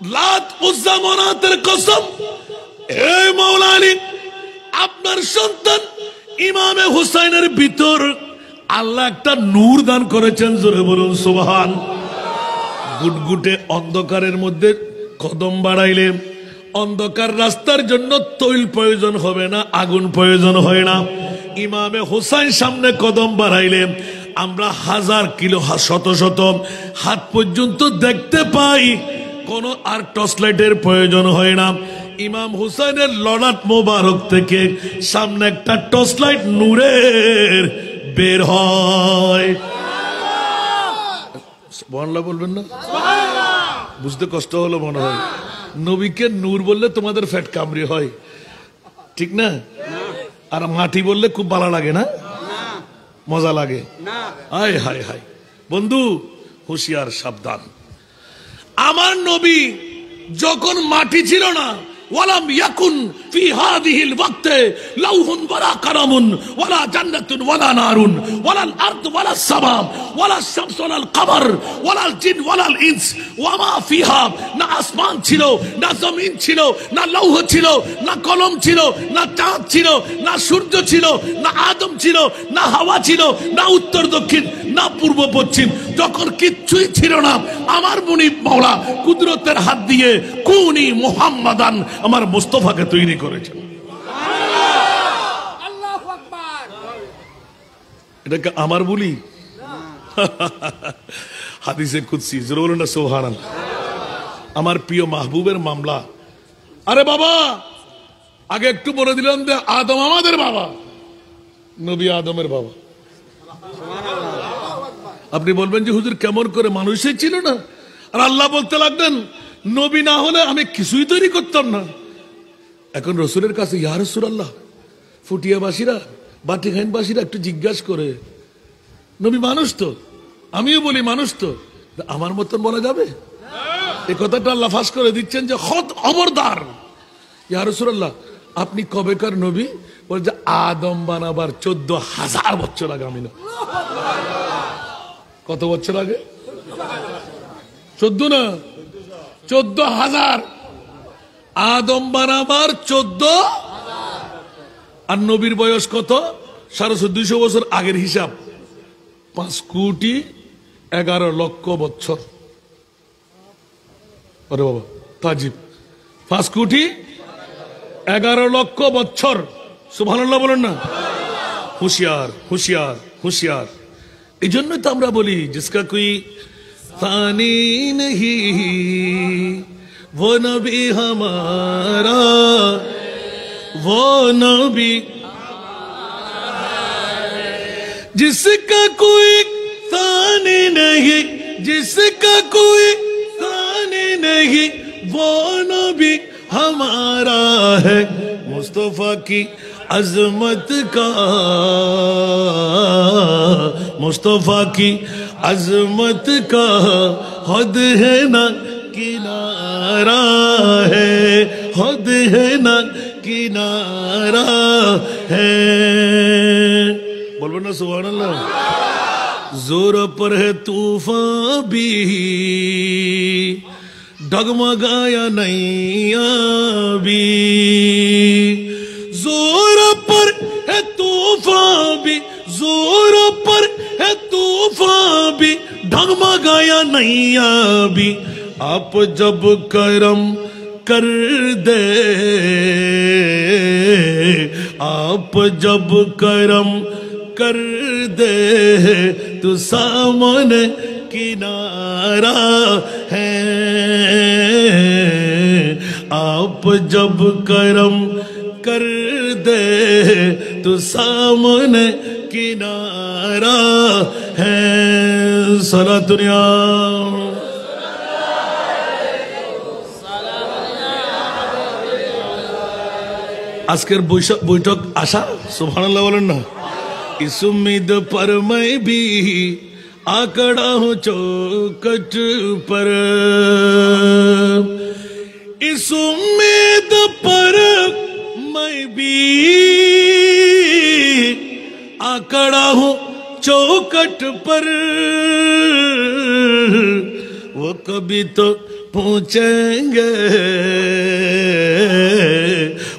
লাত উজ্জা মানাতের কসম, হে মাওলা আলী, আপনার সন্তান ইমামে হুসাইনের ভিতর আল্লাহ একটা নূর দান করেছেন, জোরে বলুন সুবহান। গুটগুটে অন্ধকারের মধ্যে কদম বাড়াইলে অন্ধকার রাস্তার জন্য তৈল প্রয়োজন হবে না, আগুন প্রয়োজন হয় না। ইমামে হুসাইন সামনে কদম বাড়াইলে আমরা হাজার কিলো শত শত হাত পর্যন্ত দেখতে পাই, কোনো আর টর্চ লাইটের প্রয়োজন হয় না। ইমাম হুসাইনের ললাট মোবারক থেকে সামনে একটা টর্চ লাইট নূরের বের হয়। সুবহানাল্লাহ বলবেন না? বুঝতে কষ্ট হলো মনে হয়। নবীকে নূর বললে তোমাদের ফ্যাট কামড়ি হয়, ঠিক না? আর মাটি বললে খুব ভালো লাগে না, মজা লাগে। হায় হায় হায় বন্ধু, হুঁশিয়ার, সাবধান। আমার নবী যখন মাটি ছিল না, ওয়ালাম ইয়াকুন ফি হাদিহিল ওয়াক্তে লাউহুন ওয়ালা কালামুন ওয়ালা জান্নাতুন ওয়ালা নারুন ওয়ালাল আরদ ওয়ালা সামা ওয়ালা শামসু ওয়ালাল কমর ওয়ালাল জিন ওয়ালাল ইনস ওয়া মা ফিহা, না আসমান ছিল, না জমিন ছিল, না লৌহ ছিল, না কলম ছিল, না চাঁদ ছিল, না সূর্য ছিল, না আদম ছিল, না হাওয়া ছিল, না উত্তর দক্ষিণ, না পূর্ব পশ্চিম। যখন কিচ্ছুই ছিল না, আমার মুনিব মাওলা কুদরতের হাত দিয়ে কুনি মুহাম্মাদান, আমার মুস্তাফাকে তৈরি করেছেন। আল্লাহু আকবার। এটাকে আমার বলি? হাদিসে কুদসি, জোরে বলুন না সুবহানাল্লাহ। আমার প্রিয় মাহবুবের মামলা। আরে বাবা, আগে একটু বলে দিলাম যে আদম আমাদের বাবা, নবী আদমের বাবা। আপনি বলবেন যে হুজুর কেমন করে, মানুষই ছিল না? আর আল্লাহ বলতে লাগলেন নবী না হলে আমি কিছুই তৈরি করতাম না। এখন রসুলের কাছে ইয়া রাসূলুল্লাহ, ফুটিয়াবাসীরা, বাটিখাইনবাসীরা একটু জিজ্ঞাসা করে, নবী মানুষ তো, আমিও বলি মানুষ তো, আমার মতন বলা যাবে? এই কথাটা আল্লাহ ফাঁস করে দিচ্ছেন যে খবরদার, ইয়া রাসূলুল্লাহ আপনি কবেকার নবী? বলে যে আদম বানাবার 14,000 বছর আগে আমি। কত বছর আগে? 14 না, 14,000। আদম বানাবার 14, আর নবীর বয়স কত? 250 বছর আগের হিসাব, 5,11,00,000 বছর। আরে বাবা তাজিব, 5,11,00,000 বছর। সুবহানাল্লাহ বলেন না? হুঁশিয়ার হুঁশিয়ার হুঁশিয়ার। এই জন্যই তো আমরা বলি জিসকা কোই ফানি नहीं वो नबी हमारा, वो नबी जिसका कोई फानी नहीं, जिसका कोई फानी नहीं, वो नबी हमारा है। मुस्तफा की अजमत का, मुस्तफा की अजमत का हद है ना किनारा है, हद है ना किनारा है। बोलो ना सुभान अल्लाह। जोर पर है तूफान भी, डगमगाया नैया भी। जोर पर है तूफान भी, जोर पर है तूफान भी, डगमगाया नैया भी। आप जब करम कर दे, आप जब करम कर दे, तो सामने किनारा है। आप जब करम कर दे, तो सामने किनारा है। सला दुनिया আজকের বৈঠক আশা, সুবহানাল্লাহ বলেন না? इस उम्मीद पर मैं भी आकड़ा हूँ चौखट पर, इस उम्मीद पर मैं भी आकड़ा हूँ चौखट पर। वो कभी तो पहुंचेंगे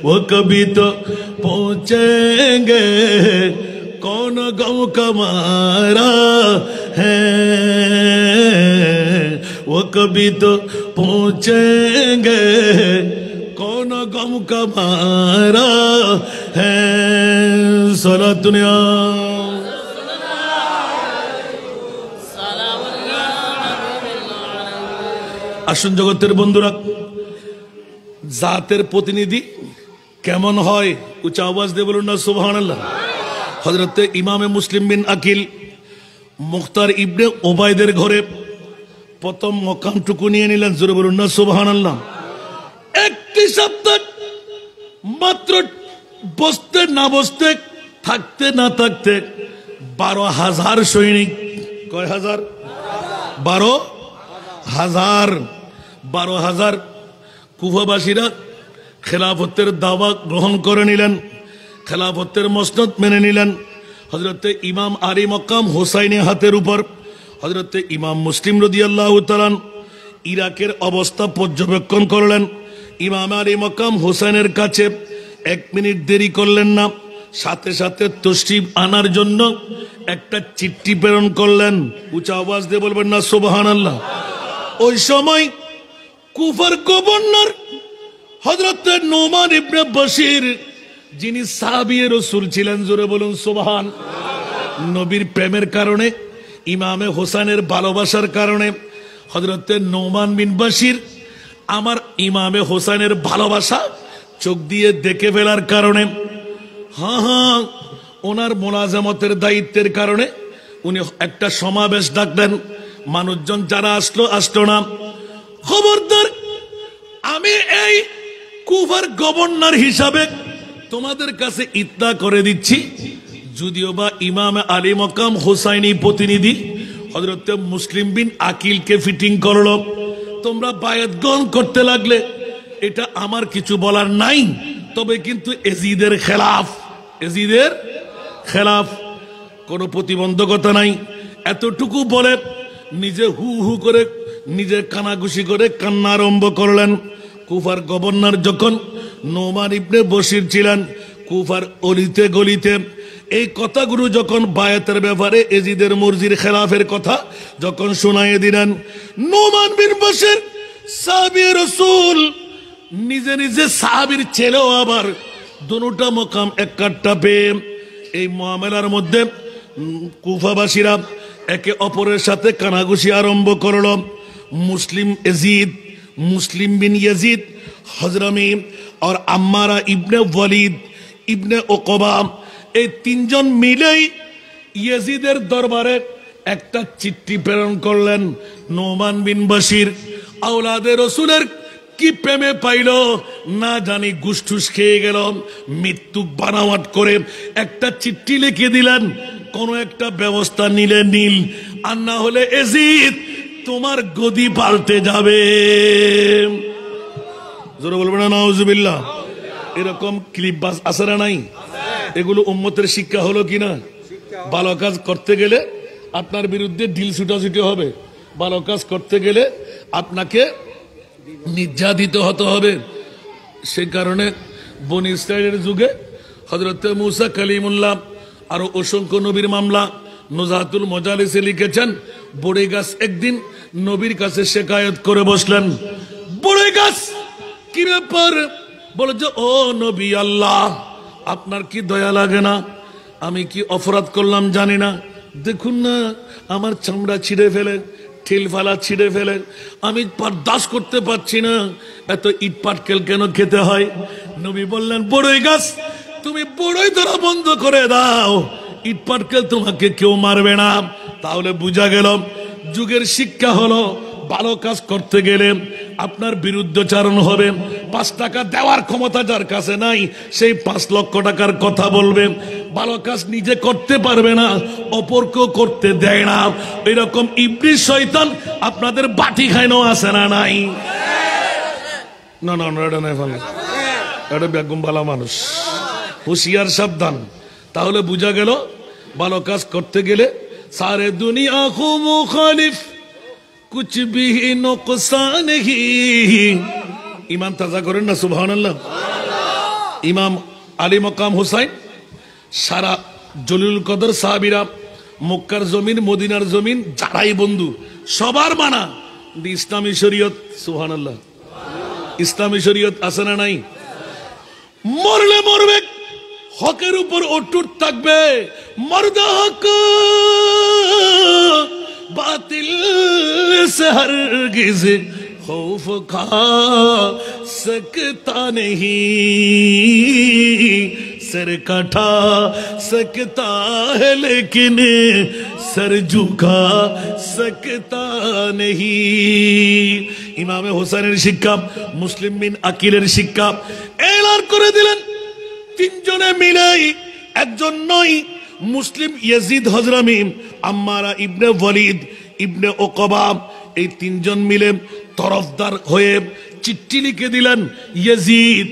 वो कभी तो पहुंचेंगे कौन गम का मारा है वो कभी तो पहुंचेंगे कौन गम का मारा है सला दुनिया আসুন জগতের বন্ধুরা জাতের প্রতিনিধি কেমন হয় উচ্চ আওয়াজ দিয়ে বলুন না সুবহানাল্লাহ হযরতে ইমামে মুসলিম বিন আকিল মুখতার ইবনে ওবায়দের ঘরে প্রথম মকামটুকু নিয়ে নিলেন জোরে বলুন না সুবহানাল্লাহ একটি সপ্তাহ মাত্র বসতে না বসতে থাকতে না থাকতে 12,000 সৈনিক কয় হাজার 12,000 কুফাবাসীরা খেলাফতের দাওয়া গ্রহণ করে নিলেন খেলাফতের মসনদ মেনে নিলেন হযরতে ইমাম আলী মকাম হোসাইনের হাতের উপর হযরতে ইমাম মুসলিম রাদিয়াল্লাহু তাআলা ইরাকের অবস্থা পর্যবেক্ষণ করলেন ইমাম আলী মকাম হোসাইনের কাছে 1 মিনিট দেরি করলেন না সাথে সাথে তশরিফ আনার জন্য একটা চিঠি প্রেরণ করলেন উচ্চ আওয়াজ দিয়ে বলবেন না সুবহানাল্লাহ ওই সময় কুফার গভর্নর হযরত নোমান ইবনে বশির যিনি সাহাবী রাসূল ছিলেন জোরে বলুন সুবহান নবীর প্রেমের কারণে ইমামে হোসেনের ভালোবাসার কারণে হযরত নোমান বিন বশির আমার ইমামে হোসেনের ভালোবাসা চোখ দিয়ে দেখে ফেলার কারণে হ্যাঁ ওনার মোলাজামতের দায়িত্বের কারণে উনি একটা সমাবেশ ডাকলেন মানুষজন যারা আসলো না খবরদার আমি এই কুফার গভর্নর হিসাবে তোমাদের কাছে ইতলা করে দিচ্ছি যদিও বা ইমাম আলী মকাম হোসাইনি প্রতিনিধি হযরত মুসলিম বিন আকিলকে ফিটিং করলো তোমরা বায়াত গ্রহণ করতে লাগলে এটা আমার কিছু বলার নাই তবে কিন্তু এজিদের খেলাফ কোনো প্রতিবন্ধকতা নাই এতটুকু বলে নিজে হু হু করে নিজের কানাঘুষি করে কান্না আরম্ভ করলেন কুফার গভর্নর যখন নোমান ইবনে বশির ছিলেন কুফার অলিতে গলিতে এই কথাগুলো যখন বায়াতের ব্যাপারে এজিদের মুরজির খেলাফের কথা যখন শোনাইয়ে দিলেন নোমান বিন বশির সাহাবী রাসূল নিজে নিজে সাহাবীর ছেলেও আবার দুটোটা মকাম একটা পেয়ে এই মুআমালার মধ্যে কুফাবাসীরা একে অপরের সাথে কানাঘুষি আরম্ভ করলো মুসলিম বিন ইয়াজিদ হজরমি আর আম্মারা ইবনে ওয়ালিদ ইবনে উকবা এই তিনজন মিলেই ইয়াজিদের দরবারে একটা চিঠি প্রেরণ করলেন নোমান বিন বশির আওলাদে রাসূলের কি প্রেমে পাইল না জানি গুসঠুস খেয়ে গেল মৃত্যু বানাওয়াট করে একটা চিঠি লিখে দিলেন কোন একটা ব্যবস্থা নিলে নীল আর না হলে এজিদ তোমার গদি পাল্টে যাবে জোরে বলবেন না নাউজুবিল্লাহ এরকম ক্লিপ বাস আছে না নাই এগুলো উম্মতের শিক্ষা হলো কিনা ভালো কাজ করতে গেলে আপনার বিরুদ্ধে ঢিল ছুটাছুটি হবে ভালো কাজ করতে গেলে আপনাকে নির্যাতিত হতে হবে সেই কারণে বনি ইসরাইলের যুগে হযরত মুসা কালিমুল্লাহ আরো অসংখ্য নবীর মামলা নুজাতুল মজালিসে লিখেছেন বড়ে গাছ একদিন নবীর কাছে শিকায়ত করে বসলেন বড়ে গাছ কি ব্যাপার বলে যে ও নবী আল্লাহ আপনার কি দয়া লাগে না আমি কি অপরাধ করলাম জানি না দেখুন না আমার চামড়া ছিঁড়ে ফেলে ঠিলফালা ছিঁড়ে ফেলে আমি বরদাস্ত করতে পারছি না এত ইট পাটকেল কেন খেতে হয় নবী বললেন বড়ই গাছ তুমি বড়ই ধরা বন্ধ করে দাও ইট পাটকেল তোমাকে কেউ মারবে না তাহলে বোঝা গেল যুগের শিক্ষা হলো ভালো কাজ করতে গেলে আপনার বিরুদ্ধচারণ হবে 5 টাকা দেওয়ার ক্ষমতা যার কাছে নাই সেই 5 লক্ষ টাকার কথা বলবে ভালো কাজ নিজে করতে পারবে না অপরকেও করতে দেয় না এরকম ইবলিস শয়তান আপনাদের বাটি খাইনো আছে না নাই না না এটা নাই ভালো এটা বেগম ভালো মানুষ হুঁশিয়ার সাবধান তাহলে বোঝা গেল ভালো কাজ করতে গেলে সারে দুনিয়া খু মুখালিফ कुछ भी नुकसान नहीं। ইমান তাজা করেন না সুবহানাল্লাহ। ইমাম আলী মকাম হুসাইন সারা জলিলুল কদর সাহাবীরা মক্কার জমিন মদিনার জমিন যারাই বন্ধু সবার মানা ইসলামী শরীয়ত সুবহানাল্লাহ। ইসলামী শরীয়ত আছে না নাই? মরলে মরবে হকের উপর অটুট থাকবে। মর্দ হক বাতিল সে হরগিজ खौफ खा सकता नहीं, सर कटा सकता है लेकिन सर झुका सकता नहीं। ইমামে হোসেনের শিক্ষা মুসলিম বিন আকিলের শিক্ষা এলান করে দিলেন তিনজনে মিলে একজন নয় মুসলিম ইয়াজিদ হযরমি আম্মারা ইবনে ওয়ালিদ ইবনে উকবা এই তিনজন মিলে তরফদার হয়ে চিঠি লিখে দিলেন ইয়াজিদ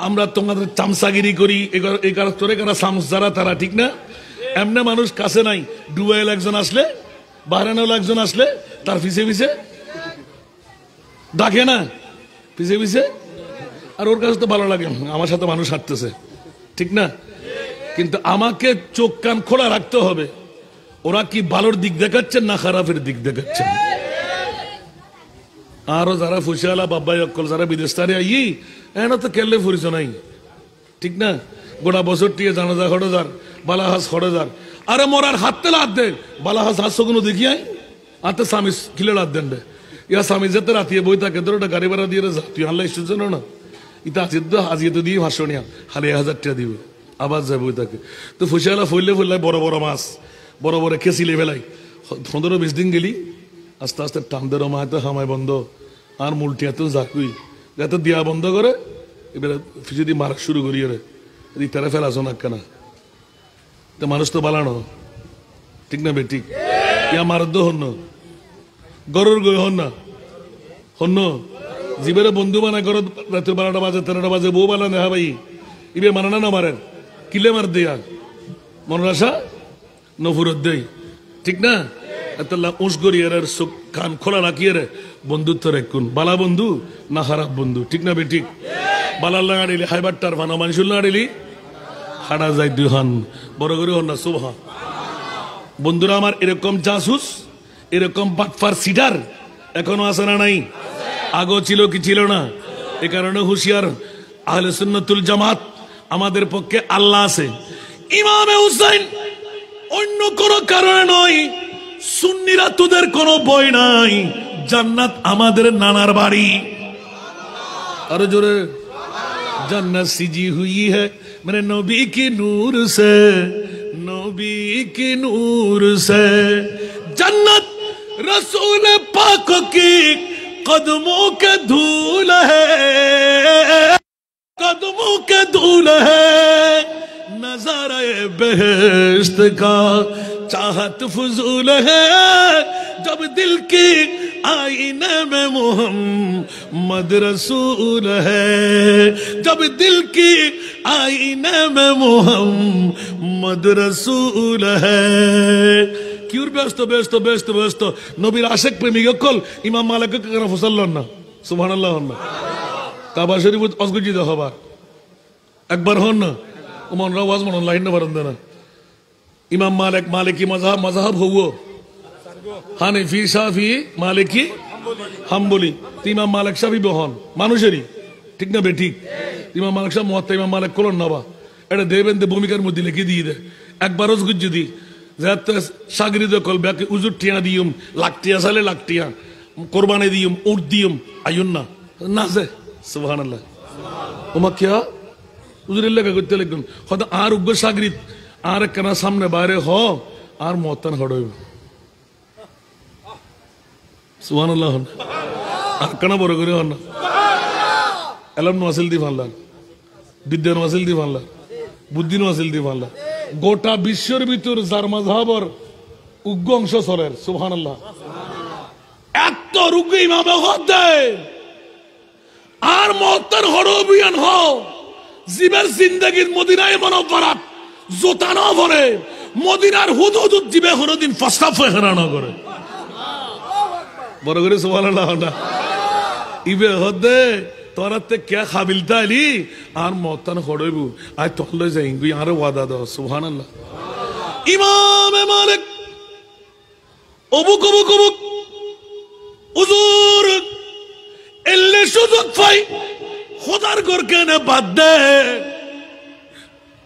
আমরা তোমাদের চামচাগিরি করি এগারো তোরে কারা সামসারা তারা ঠিক না এমনি মানুষ কাছে নাই দুবাইয়ের একজন আসলে বাহরাইনের একজন আসলে তার পিছে পিছে ডাকে না পিছে পিছে আর ওর কাছে তো ভালো লাগে আমার সাথে মানুষ হাঁটতেছে ঠিক না কিন্তু আমাকে চোখ কান খোলা রাখতে হবে ওরা কি ভালোর দিক দেখাচ্ছেন না খারাপের দিক দেখাচ্ছেন আরো যারা ফুসিয়ালা বাব্বাই অক্কল যারা বিদেশ তারে আই এনা তো কেলে ফুরিছ নাই ঠিক না গোটা বছর টিয়ে জানাজা খড়জার বালাহাস খড়জার আরে মোরার হাতে লাদ দে বালাহাস হাস কোনো দেখি আই আতে স্বামী কিলে লাদ দেন ইয়া স্বামী যেতে রাতিয়ে বই থাকে তোর ওটা গাড়ি ভাড়া দিয়ে যা তুই আল্লাহ ইস্যু জানো না ইতা আজিদ্দ আজিয়ে তো দিয়ে ভাষণিয়া হালে 1000 টাকা দিবে আবার যায় বই থাকে তো ফুসিয়ালা ফইলে ফইলে বড় বড় মাছ বড় বড় খেসিলে বেলাই 15-20 দিন গেলি আস্তে আস্তে টামদের মাহাতে হামায় বন্ধ আর মুলটিয়া তো যাকুই যাতে দিয়া বন্ধ করে এবারে যদি মারা শুরু করি রে তারা ফেলাছো না কেনা তো মানুষ তো বালানো ঠিক না বে ঠিক ইয়া মারদ হন্য গরুর গই হন না হন্য জীবের বন্ধু বানায় গর রাতের 12টা বাজে 13টা বাজে বউ বানা নেহা ভাই ইবে মানা না মারেন কিলে মার দেয়া মনের আশা নফুরত দেই ঠিক না এতলা উস গরিয়ে কান খোলা রাখিয়ে রে বন্ধুত্ব রেখুন বালা বন্ধু না খারাপ বন্ধু ঠিক না বে ঠিক বালার লাগাড়িলি হাইবারটার ভানা মানুষের লাগাড়িলি হাড়া যায় দুহান বড় করে হন না সুবহান বন্ধুরা আমার এরকম জাসুস এরকম বাটফার সিডার এখনো আছে না নাই আগো ছিল কি ছিল না এই কারণে হুঁশিয়ার আহলে সুন্নাতুল জামাত আমাদের পক্ষে আল্লাহ আছে ইমামে হুসাইন অন্য কোনো কারণে নয় সুন্নিরা তোদের কোনো বই নাই জান্নাত আমাদের নানার বাড়ি আরো জোরে জান্নাত সিজি হুই है मेरे नबी की नूर से नबी की नूर से जन्नत रसूल पाक की कदमों के धूल है कदमों के धूल है नजारा बेहश्त का चाहत फजूल है जब दिल की आईने में मोहम्मद रसूल है जब दिल की आईने में मोहम्मद रसूल है কিউর ব্যস্ত ব্যস্ত ব্যস্ত ব্যস্ত নবীর আশেক প্রেমিক অকল ইমাম মালিক কেন ফসল্লন না সুবহানাল্লাহ হন না কাবা শরীফ অসগুজিত হবার একবার হন না ওমন রাওয়াজ মন লাইন না বারন না ইমাম মালিক মালিকি মাযহাব মাযহাব হওয়া হানাফি শাফি মালিকি হাম্বলি ইমাম মালিক শাফি বহন মানুষেরই ঠিক না বে ঠিক ইমাম মালিক শাহ মুয়াত্তা ইমাম মালিক কোন নবা এটা দেবেন দে ভূমিকার মধ্যে লিখে দিয়ে দে একবার অসগুজি দি যাতে সাগরিদ কল ব্যাকে উজুর টিয়া দিউম লাখটিয়া সালে লাখটিয়া কোরবানি দিউম উট দিউম আইউন না না যে সুবহানাল্লাহ ওমা কিয়া উজুরের লেখা করতে লিখুন হয়তো আর উগ্র সাগরিদ আর কেনা সামনে বাইরে হ আর মতান হড়ইব সুবহানাল্লাহ আর কেনা বড় করে হন না এলম নওয়াসিল দি ফাল্লা বিদ্যা নওয়াসিল দি ফাল্লা বুদ্ধি নওয়াসিল দি ফাল্লা গোটা বিশ্বের ভিতর যার মাযহাবর উগ্র অংশ চলের সুবহানাল্লাহ এত রুগ্র ইমামে হতে আর মতান হড়বিয়ান হ জীবের জিন্দেগীর মদিনায় মনোবরাত জোতানো ভরে মদিনার হুদুদ জীবে হরদিন ফসফ হেরানো করে বড় করে সুবহানাল্লাহ না ইবে হদে তোরাতে কে খাবিলতা আলি আর মতান হড়ইব আই তহলে যাই গুই আর ওয়াদা দাও সুবহানাল্লাহ ইমাম মালিক অবুক অবুক অবুক হুজুর এলে সুযোগ পাই খোদার ঘর কেন বাদ দে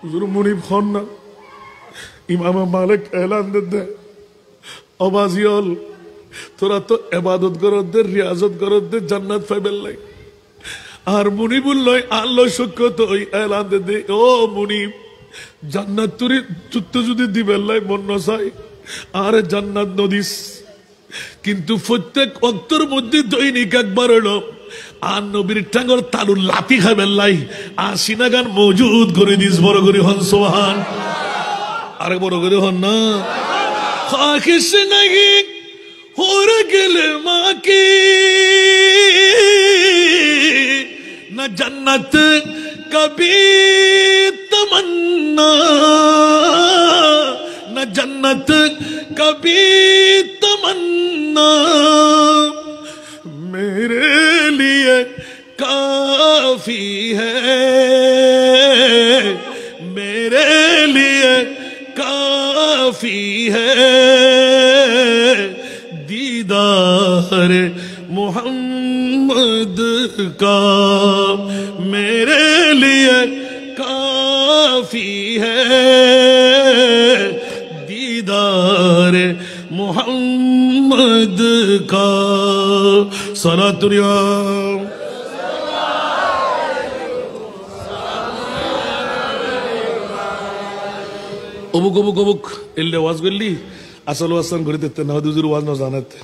হুজুর মুনিব হন না ইমাম মালিক এলান দে অবাজিয়ল তোরা তো ইবাদত করত দে রিয়াজত করত দে জান্নাত পাইবেল লাই আর মুনিবুল লয় আল্লাহ শকত ওই এলান দে ও মুনিব জান্নাত তুরি চুত্ত যদি দিবেল লাই মন চাই আর জান্নাত নদিস কিন্তু প্রত্যেক অন্তর মধ্যে দৈনিক একবার হলো আর নবীর টাঙ্গর তালুর লাতি খাবেন লাই আর সিনাগান মজুদ করে দিস বড় করে হন সোহান আরে বড় করে হন না খাকিস নাকি হরে গেলে মাকি না জান্নাত কবি তমন্না না জান্নাত কবি তমন্না मेरे लिए काफी है मेरे लिए काफी है दीदार मोहम्मद का मेरे लिए काफी है दीदार मोहम्मद का सलातुरिया অবুক অবুক অবুক এলে ওয়াজ করলি আসল ওয়াজ করে দিতে না হুজুর ওয়াজ না জানাতে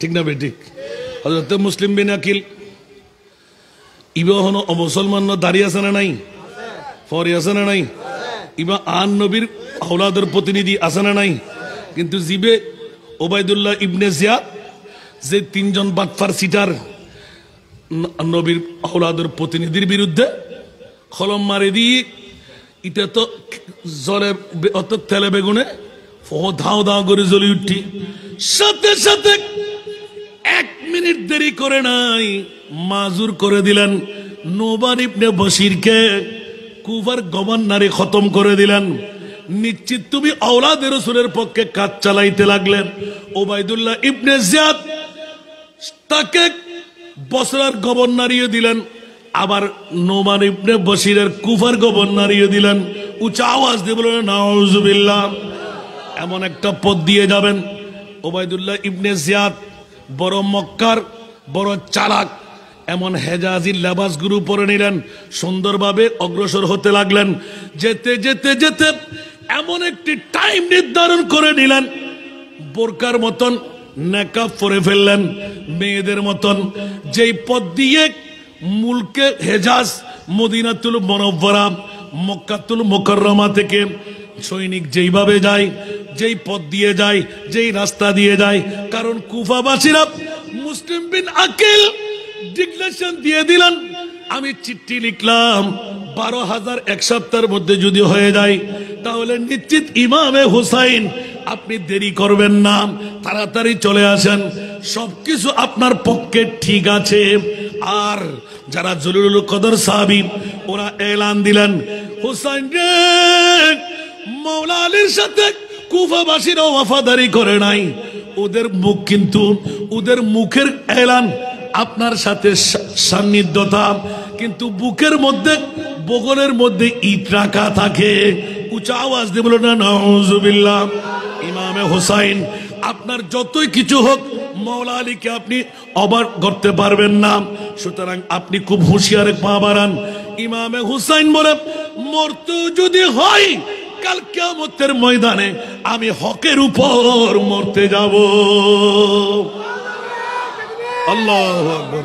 ঠিক না বেঠিক হযরত মুসলিম বিন আকিল ইবা হনো মুসলমান না দাঁড়িয়ে আছে না নাই ফরি আছে না নাই ইবা আন নবীর আওলাদের প্রতিনিধি আছে না নাই কিন্তু জিবে ওবাইদুল্লাহ ইবনে জিয়াদ যে তিনজন বাটফার সিটার নবীর আওলাদের প্রতিনিধির বিরুদ্ধে কলম মারি দিয়ে ইটা তো জলে অত তেলে বেগুনে ধাও ধাও করে জ্বলি উঠি সাথে সাথে 1 মিনিট দেরি করে নাই মাজুর করে দিলেন নোমান ইবনে বশিরকে কুফার গভর্নরে খতম করে দিলেন নিশ্চিত তুমি আওলাদে রাসূলের পক্ষে কাজ চালাইতে লাগলেন ওবাইদুল্লাহ ইবনে জিয়াদ তাকে বসরার গভর্নরিও দিলেন আবার নোমান ইবনে বশিরের কুফার গভর্নরিও দিলেন উচ্চ আওয়াজ দিয়ে বললেন নাউজুবিল্লাহ এমন একটা পদ দিয়ে যাবেন ওবাইদুল্লাহ ইবনে জিয়াদ বড় মক্কার বড় চালাক এমন হেজাজি লেবাস গুরু পরে নিলেন সুন্দরভাবে অগ্রসর হতে লাগলেন যেতে যেতে যেতে এমন একটি টাইম নির্ধারণ করে নিলেন বোরকার মতন নেকাব পরে ফেললেন মেয়েদের মতন যেই পথ দিয়ে মুলকে হেজাজ মদিনাতুল মুনাওয়ারা মক্কাতুল মুকাররমা থেকে সৈনিক যেইভাবে যায় যেই পথ দিয়ে যায় যেই রাস্তা দিয়ে যায় কারণ কুফাবাসীরা মুসলিম বিন আকিল ডিক্লারেশন দিয়ে দিলেন আমি চিঠি লিখলাম 12,000 এক সপ্তাহের মধ্যে যদি হয়ে যায় তাহলে নিশ্চিত ইমামে হুসাইন আপনি দেরি করবেন না তাড়াতাড়ি চলে আসেন সবকিছু আপনার পক্ষে ঠিক আছে আর যারা জলিলুল কদর সাহাবী ওরা এলান দিলেন হুসাইন রে মাওলা আলীর সাথে কুফাবাসীরা ওয়াফাদারি করে নাই ওদের মুখ কিন্তু ওদের মুখের এলান আপনার সাথে সান্নিধ্যতা কিন্তু বুকের মধ্যে বগলের মধ্যে ইট রাখা থাকে উঁচা আওয়াজ দিয়ে বলো না নাউজুবিল্লাহ ইমামে হুসাইন আপনার যতই কিছু হোক মাওলা আলীকে আপনি অবাক করতে পারবেন না সুতরাং আপনি খুব হুঁশিয়ার পা বাড়ান ইমামে হুসাইন বলে মরতে যদি হয় কাল কিয়ামতের ময়দানে আমি হকের উপর মরতে যাব আল্লাহু আকবার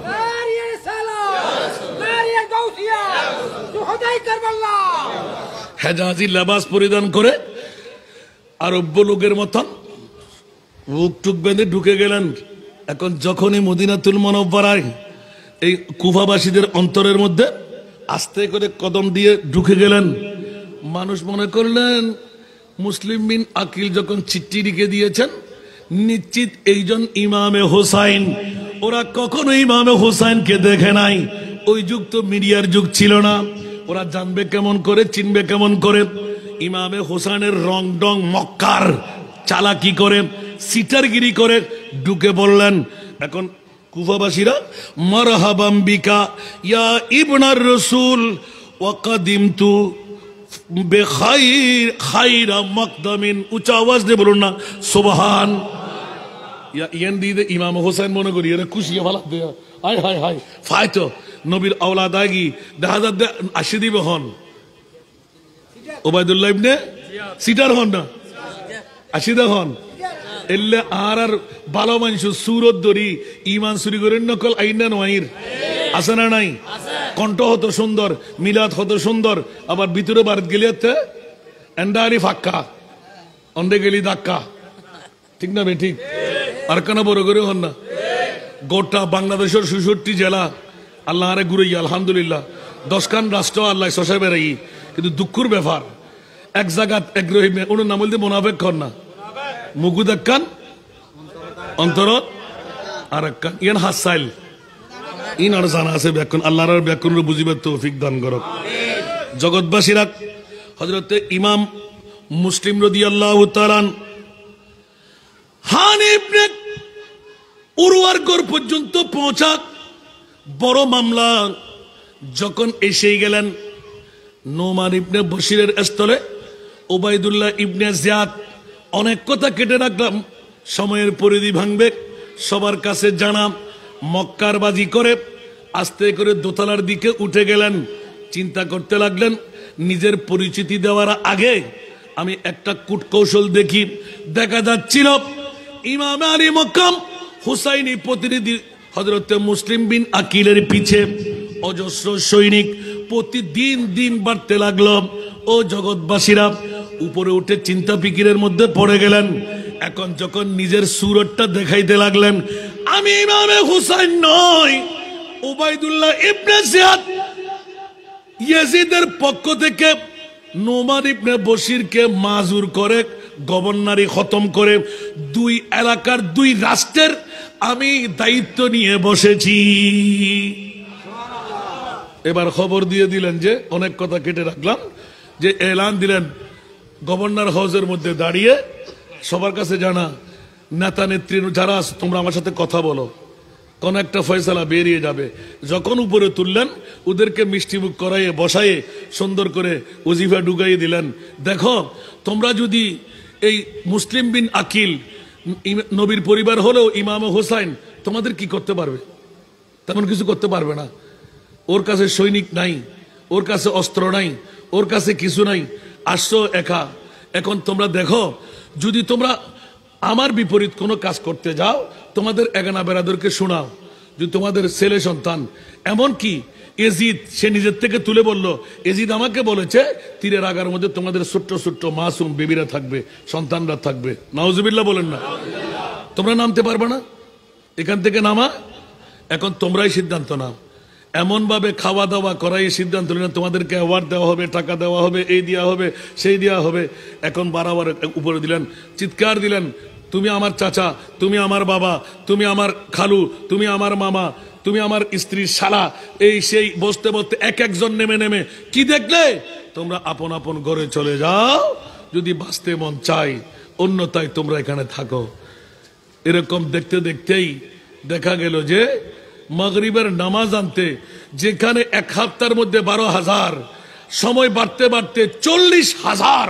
হেজাজি লেবাস পরিধান করে আরব্য লোকের মতন বুক টুক বেঁধে ঢুকে গেলেন এখন যখনই মদিনাতুল মুনাওয়ারায় এই কুফাবাসীদের অন্তরের মধ্যে আস্তে করে কদম দিয়ে ঢুকে গেলেন মানুষ মনে করলেন মুসলিম বিন আকিল যখন চিঠি লিখে দিয়েছেন নিশ্চিত এইজন ইমামে হোসাইন। ওরা কখনো ইমামে হোসাইনকে দেখে নাই। ওই যুগ তো মিডিয়ার যুগ ছিল না, ওরা জানবে কেমন করে, চিনবে কেমন করে? ইমামে হোসাইনের রং ডং মক্কার চালাকি করে, সিটারগিরি করে ঢুকে বললেন। এখন কুফাবাসীরা মারহাবাম বিকা ইয়া ইবনার রাসূল ওয়া কাদিমতু বেখাইর খাইরা মাকদামিন, উচ্চ আওয়াজ দিয়ে বলুন না সুবহান। ইয়ান দিয়ে ইমাম হোসেন মনে করি এরা খুশি ভালো দেয়া, হায় হায় হায় ফায়তো নবীর আওলাদ আগি দেখা যাচ্ছে আসি দিবে হন ওবায়দুল্লাহ ইবনে সিটার হন না আসিদা হন এলে আর ভালো মানুষ সুরত ধরি ইমান চুরি করে নকল আইনা নয় আছে না নাই? কণ্ঠ হতো সুন্দর, মিলাদ হতো সুন্দর, আবার ভিতরে বারত গেলি এন্ডারি ফাক্কা অন্ডে গেলি ধাক্কা, ঠিক না বে ঠিক? আর কেন বড় করে হন না? গোটা বাংলাদেশের ৬৬ জেলা আল্লাহ আরে ঘুরে আলহামদুলিল্লাহ 10খান রাষ্ট্র আল্লাহ শশা বেড়াই, কিন্তু দুঃখের ব্যাপার এক জায়গা এক রহিমে ওনার নাম বলতে মোনাফেক কর না, মুগুদ একখান অন্তর আর একখান ইয়ান হাসাইল ইন আর জানা আছে ব্যাকুন আল্লাহর ব্যাকুন বুঝিবার তৌফিক দান করক। জগৎবাসীরা হযরতে ইমাম মুসলিম রাদিয়াল্লাহু তাআলা হানিফ উরওয়ার গড় পর্যন্ত পৌঁছা বড় মামলা যখন এসে গেলেন নোমান ইবনে বশিরের স্থলে ওবাইদুল্লাহ ইবনে জিয়াদ অনেক কথা কেটে রাখলাম, সময়ের পরিধি ভাঙবে, সবার কাছে জানা। মক্কার বাজি করে আস্তে করে দোতলার দিকে উঠে গেলেন, চিন্তা করতে লাগলেন নিজের পরিচিতি দেওয়ার আগে আমি একটা কূটকৌশল দেখি। দেখা যাচ্ছিল ইমাম আলী মক্কাম হুসাইনি প্রতিনিধি হযরতে মুসলিম বিন আকিলের পিছে অজস্র সৈনিক প্রতিদিন দিন বাড়তে লাগলো। ও জগৎবাসীরা উপরে উঠে চিন্তা ফিকিরের মধ্যে পড়ে গেলেন। এখন যখন নিজের সুরতটা দেখাইতে লাগলেন, আমি ইমামে হুসাইন নই, ওবাইদুল্লাহ ইবনে জিয়াদ ইয়াজিদের পক্ষ থেকে নোমান ইবনে বশিরকে মাজুর করে গভর্নরি খতম করে 2 এলাকার 2 রাষ্ট্রের আমি দায়িত্ব নিয়ে বসেছি। এবার খবর দিয়ে দিলেন যে অনেক কথা কেটে রাখলাম, যে এলান দিলেন গভর্নর হাউসের মধ্যে দাঁড়িয়ে সবার কাছে জানা নেতা নেত্রী যারা আছে তোমরা আমার সাথে কথা বলো, কোন একটা ফয়সালা বেরিয়ে যাবে। যখন উপরে তুললেন ওদেরকে মিষ্টিমুখ করাইয়ে বসাইয়ে সুন্দর করে ওজিফা ঢুকাইয়ে দিলেন। দেখো তোমরা যদি এই মুসলিম বিন আকিল নবীর পরিবার হলেও ইমাম হোসাইন তোমাদের কি করতে পারবে? তেমন কিছু করতে পারবে না। ওর কাছে সৈনিক নাই, ওর কাছে অস্ত্র নাই, ওর কাছে কিছু নাই, আসছো একা। এখন তোমরা দেখো যদি তোমরা আমার বিপরীত কোনো কাজ করতে যাও তোমাদের এগানা বেরাদরকে শোনাও, যদি তোমাদের ছেলে সন্তান এমনকি এজিদ সে নিজের থেকে তুলে বলল, এজিদ আমাকে বলেছে তীরের আগার মধ্যে তোমাদের ছোট্ট ছোট্ট মাসুম বেবিরা থাকবে, সন্তানরা থাকবে। নাউজুবিল্লাহ বলেন না? তোমরা নামতে পারবে না এখান থেকে নামা। এখন তোমরাই সিদ্ধান্ত নাও। এমন ভাবে খাওয়া দাওয়া করাই সিদ্ধান্ত নিলেন তোমাদেরকে অ্যাওয়ার্ড দেওয়া হবে, টাকা দেওয়া হবে, এই দেওয়া হবে, সেই দেওয়া হবে। এখন বারবার উপরে দিলেন, চিৎকার দিলেন, তুমি আমার চাচা, তুমি আমার বাবা, তুমি আমার খালু, তুমি আমার মামা, তুমি আমার স্ত্রীর শালা, এই সেই বসতে বসতে এক একজন নেমে নেমে কি দেখলে তোমরা আপন আপন ঘরে চলে যাও, যদি বাঁচতে মন চাই, অন্যথায় তোমরা এখানে থাকো। এরকম দেখতে দেখতেই দেখা গেল যে মাগরিবের নামাজ আনতে যেখানে এক সপ্তাহের মধ্যে 12,000, সময় বাড়তে বাড়তে 40,000,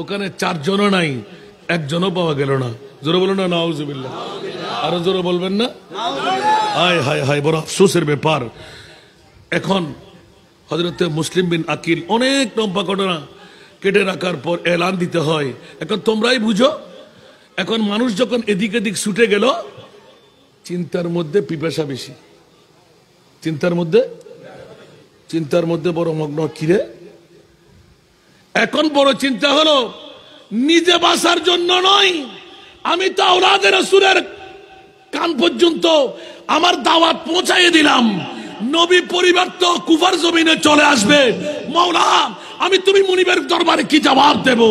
ওখানে 4 জনও নাই, একজনও পাওয়া গেল না। জোরে বলো না নাউজুবিল্লাহ। আরো জোরে বলবেন না? হায় হায় হায়, বড় আফসোসের ব্যাপার। এখন হযরতে মুসলিম বিন আকিল অনেক লম্বা ঘটনা কেটে রাখার পর এলান দিতে হয়। এখন তোমরাই বুঝো, এখন মানুষ যখন এদিক এদিক ছুটে গেল, চিন্তার মধ্যে পিপাসা বেশি, চিন্তার মধ্যে বড় মগ্ন। কিরে এখন বড় চিন্তা হলো নিজে বাঁচার জন্য নয়, আমি তো আওলাদে রাসূলের কান পর্যন্ত আমার দাওয়াত পৌঁছাইয়ে দিলাম, নবী পরিবার তো কুফার জমিনে চলে আসবে। মাওলা আমি তুমি মুনিবের দরবারে কি জবাব দেব?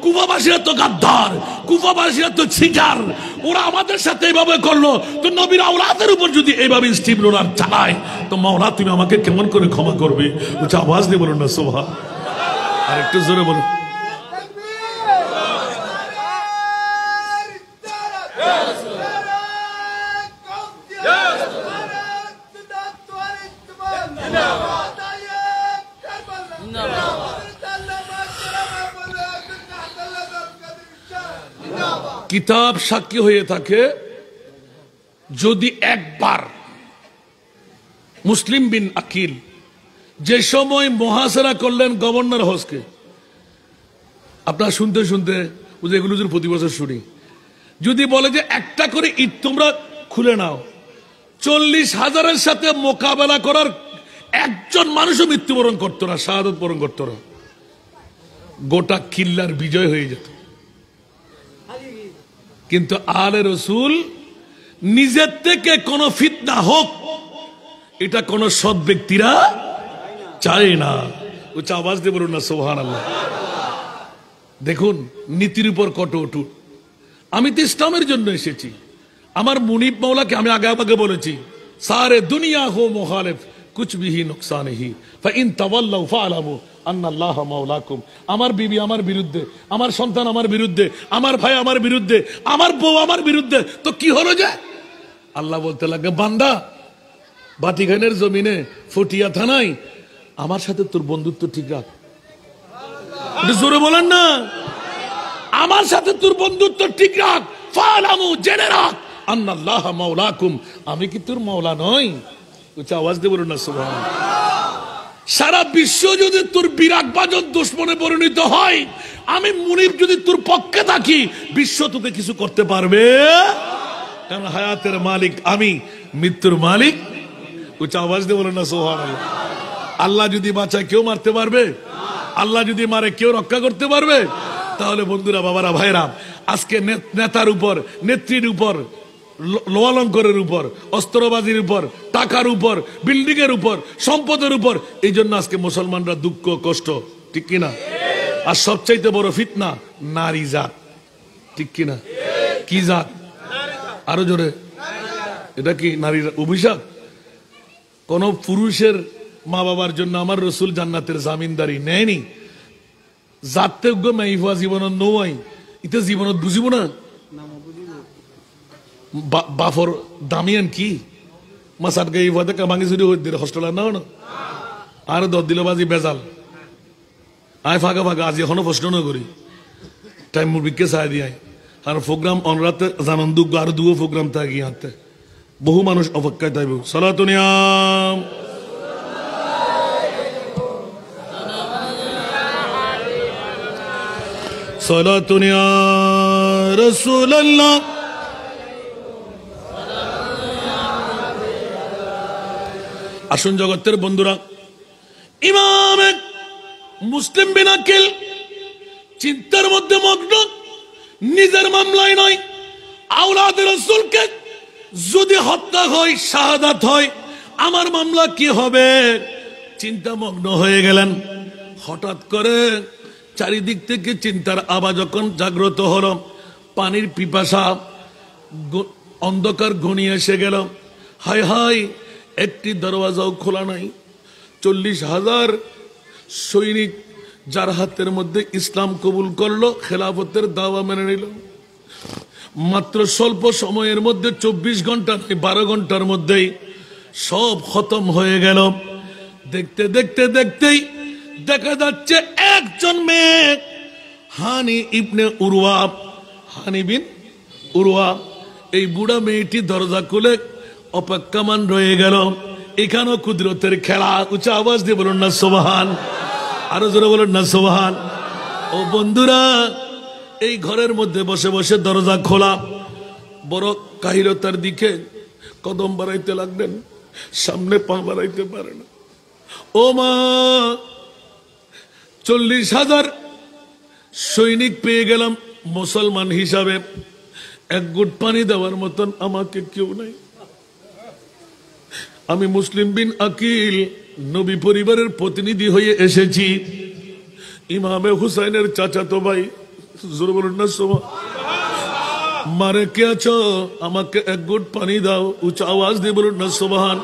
কুফাবাসীরা তো গাদ্দার, কুফাবাসীরা তো ছিটার, ওরা আমাদের সাথে এইভাবে করলো, তো নবীর আওলাদের উপর যদি এইভাবে স্টিম রোলার চালায়, তো মাওলা তুমি আমাকে কেমন করে ক্ষমা করবে? উচ্চ আওয়াজ দিয়ে বলুন না সুবহান। আর একটু জোরে বলুন। কিতাব সাক্ষী হয়ে থাকে, যদি একবার মুসলিম বিন আকিল যে সময় মহাসেরা করলেন গভর্নর হাউসকে, আপনারা শুনতে শুনতে এগুলো যদি প্রতি বছর শুনি, যদি বলে যে একটা করে ইট তোমরা খুলে নাও, 40,000-এর সাথে মোকাবেলা করার একজন মানুষও মৃত্যুবরণ করতো না, শাহাদত বরণ করতো না, গোটা কিল্লার বিজয় হয়ে যেত। কিন্তু আলে রসুল নিজের থেকে কোন ফিতনা হোক, এটা কোন সৎ ব্যক্তিরা চায় না। উচ্চ আওয়াজ দিয়ে বলুন না সুবহানাল্লাহ। দেখুন নীতির উপর কত অটুট। আমি তো ইসলামের জন্য এসেছি। আমার মুনিব মাওলাকে আমি আগে আগে বলেছি, সারে দুনিয়া হো মুখালিফ কুছ বিহি নুকসান হি ফাইন তাওয়াল্লাউ ফাআলামু আন্নাল্লাহা মাওলাকুম। আমার বিবি আমার বিরুদ্ধে, আমার সন্তান আমার বিরুদ্ধে, আমার ভাই আমার বিরুদ্ধে, আমার বউ আমার বিরুদ্ধে, তো কি হলো যে? আল্লাহ বলতে লাগে, বান্দা বাটিখানের জমিনে ফটিয়া থানায় আমার সাথে তোর বন্ধুত্ব ঠিক রাখ। জোরে বলেন না, আমার সাথে তোর বন্ধুত্ব ঠিক রাখ। ফাআলামু, জেনে রাখ, আন্নাল্লাহা মাওলাকুম, আমি কি তোর মাওলা নই? উচ্চ আওয়াজ দিয়ে বলুন না সুবহানাল্লাহ। সারা বিশ্ব যদি তোর বিরাগভাজন দুশমনে পরিণত হয়, আমি মুনিব যদি তোর পক্ষে থাকি, বিশ্ব তোকে কিছু করতে পারবে? কারণ হায়াতের মালিক আমি, মৃত্যুর মালিক। উচ্চ আওয়াজ দিয়ে বলুন না সুবহানাল্লাহ। আল্লাহ যদি বাঁচায় কেউ মারতে পারবে? আল্লাহ যদি মারে কেউ রক্ষা করতে পারবে? তাহলে বন্ধুরা, বাবারা, ভাইরা, আজকে নেতার উপর, নেত্রীর উপর, লোয়ালঙ্করের উপর, অস্ত্রবাজির উপর, টাকার উপর, বিল্ডিং এর উপর, সম্পদের উপর, এই জন্য আজকে মুসলমানরা দুঃখ কষ্ট, ঠিক কিনা? আর সবচাইতে বড় ফিতনা নারী জাত, ঠিক কিনা? কি জাত? আরো জোরে, এটা কি নারীর অভিশাপ? কোন পুরুষের মা বাবার জন্য আমার রসুল জান্নাতের জামিনদারি নেয়নি। জাততে মাইফা জীবন নয়, ইতে জীবনত বুঝিব না। বাফর দামিয়ান কি মাসাট গাই ইফাতে কামাঙ্গি চুরি হয়ে দিলে হোস্টেল নাও না, আর দর দিল বাজি বেজাল। আয় ফাঁকা ফাঁকা আজি এখনো প্রশ্ন না করি, টাইম মুরবিকে চাই দিয়ে আর প্রোগ্রাম অনরাতে জানন দুঃখ আর দুও প্রোগ্রাম থাকি হাতে বহু মানুষ অপেক্ষায় থাকবে। সালাতুনিয়াম সালাতুনিয়া রাসূলুল্লাহ। আসুন জগতের বন্ধুরা, ইমাম মুসলিম বিন আকিল চিন্তার মধ্যে মগ্ন, নিজের মামলায় নয়, আওলাদ রাসূলকে যদি হত্যা হয়, শাহাদাত হয়, আমার মামলা কি হবে? চিন্তা মগ্ন হয়ে গেলেন। হঠাৎ করে চারিদিক থেকে চিন্তার আওয়াজ যখন জাগ্রত হলো, পানির পিপাসা, অন্ধকার ঘনিয়ে এসে গেল। হায় হায়, একটি দরওয়াজাও খোলা নাই। 40,000 সৈনিক যার হাতের মধ্যে ইসলাম কবুল করলো, খেলাফতের দাওয়া মেনে নিল, মাত্র স্বল্প সময়ের মধ্যে 24 ঘন্টা 12 ঘন্টার মধ্যেই সব খতম হয়ে গেল। দেখতে দেখতে দেখতেই দেখা যাচ্ছে একজন মেয়ে, হানি ইবনে উরওয়া, হানি বিন উরওয়া, এই বুড়া মেয়েটি দরজা খুলে অপেক্ষমান রয়ে গেল। এখানেও কুদরতের খেলা। উচ্চ আওয়াজ দিয়ে বলুন না সুবহান, আরো জোরে বলুন না সুবহান। ও বন্ধুরা, এই ঘরের মধ্যে বসে বসে দরজা খোলা, বড় কাহিরতার দিকে কদম বাড়াইতে লাগলেন, সামনে পা বাড়াইতে পারে না। ও মা, 40,000 সৈনিক পেয়ে গেলাম মুসলমান হিসাবে, এক গুট পানি দেওয়ার মতন আমাকে কেউ নাই। আমি মুসলিম বিন আকিল নবী পরিবারের প্রতিনিধি হয়ে এসেছি, ইমামে হুসাইনের চাচাতো ভাই, জোরে বলুন না সুবহান। মারে কে আছো, আমাকে এক ঘুট পানি দাও। উচ্চ আওয়াজ দিয়ে বলুন না সুবহান।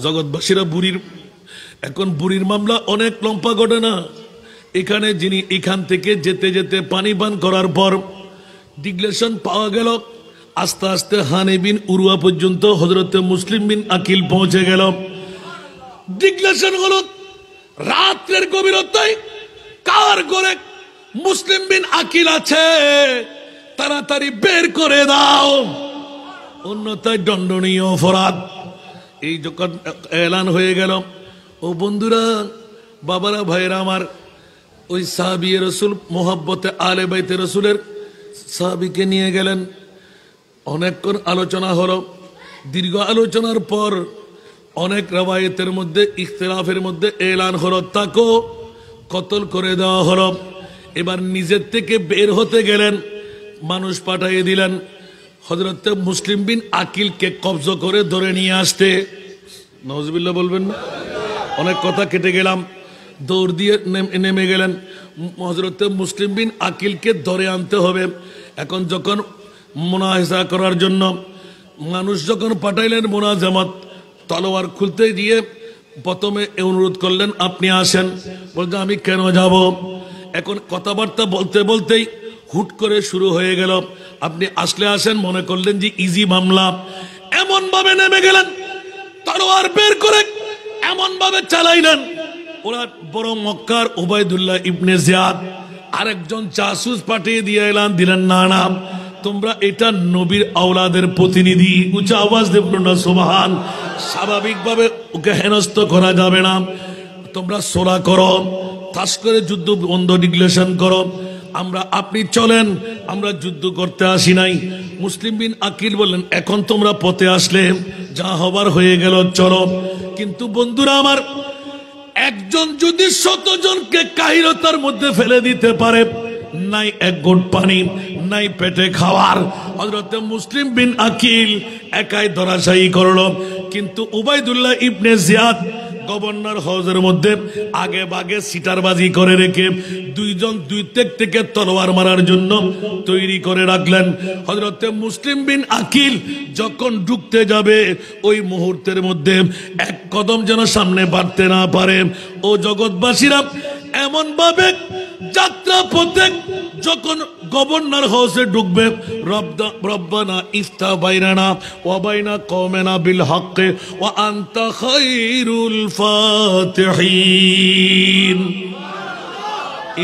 জগৎবাসীরা বুড়ির, এখন বুড়ির মামলা অনেক লম্বা ঘটনা। এখানে যিনি এখান থেকে যেতে যেতে পানি পান করার পর ডিক্লেশন পাওয়া গেল, আস্তে আস্তে হানি বিন উরুয়া পর্যন্ত হযরতে মুসলিম বিন আকিল পৌঁছে গেল। ডিক্লেশন হলো রাত্রের গভীরতায় কার ঘরে মুসলিম বিন আকিল আছে তাড়াতাড়ি বের করে দাও, অন্যথায় দণ্ডনীয় অপরাধ। এই যখন এলান হয়ে গেল, ও বন্ধুরা, বাবারা, ভাইরা আমার, ওই সাহাবী রাসূল মোহাব্বতে আলে বাইতে রাসূলের সাহাবীকে নিয়ে গেলেন। অনেকক্ষণ আলোচনা হলো। দীর্ঘ আলোচনার পর অনেক রওয়ায়েতের মধ্যে ইখতিলাফের মধ্যে এলান হলো তাকে কতল করে দেওয়া হলো। এবার নিজের থেকে বের হতে গেলেন, মানুষ পাঠিয়ে দিলেন হযরত মুসলিম বিন আকিলকে কবজা করে ধরে নিয়ে আসতে। নাউজুবিল্লাহ বলবেন না? অনেক কথা কেটে গেলাম। দৌড় দিয়ে নেমে গেলেন, হযরত মুসলিম বিন আকিলকে ধরে আনতে হবে। এখন যখন মুনাজাত করার জন্য মানুষ যখন পাঠাইলেন মুনাজামত, তলোয়ার খুলতে গিয়ে প্রথমে অনুরোধ করলেন আপনি আসেন। বলতে আমি কেন যাব? এখন কথাবার্তা বলতে বলতেই হুট করে শুরু হয়ে গেল, আপনি আসলে আসেন, মনে করলেন যে ইজি মামলা। এমন ভাবে নেমে গেলেন, তলোয়ার বের করে এমন ভাবে চালাইলেন। ওরা বড় মক্কার উবাইদুল্লাহ ইবনে জিয়াদ আরেকজন জাসুস পাঠিয়ে দিয়ে এলান দিলেন, না না, তোমরা এটা নবীর আওলাদের প্রতিনিধি। উচ্চ আওয়াজ দিয়ে বলুন না সুবহান। স্বাভাবিকভাবে ওকে হেনস্থ করা যাবে না, তোমরা সোলা করো, তাস করে যুদ্ধ বন্ধ ডিক্লেশন করো। আপনি চলেন, আমরা যুদ্ধ করতে আসি নাই। মুসলিম বিন আকিল বললেন, এখন তোমরা পথে আসলে, যা হবার হয়ে গেল, চলো। কিন্তু বন্ধুরা আমার, একজন যদি 100 জনকে কাহিরতার মধ্যে ফেলে দিতে পারে, নাই এক ঘট পানি, নাই পেটে খাওয়ার, হযরত মুসলিম বিন আকিল একাই ধরাশায়ী করলো। কিন্তু উবাইদুল্লাহ ইবনে জিয়াদ গভর্নর হাউসের মধ্যে আগে বাগে সিটারবাজি করে রেখে দুইজন দুই দিক থেকে তলোয়ার মারার জন্য তৈরি করে রাখলেন। হযরত মুসলিম বিন আকিল যখন ঢুকতে যাবে, ওই মুহূর্তের মধ্যে এক কদম যেন সামনে বাড়তে না পারে। ও জগৎবাসীরা, এমন ভাবে যাত্রা পথে যখন গভর্নর হাউসে ঢুকবে, রব্বানা ইফতা বাইনানা ওয়া বাইনা কওমিনা বিল হক ওয়া আনতা খায়রুল ফাতিহিন।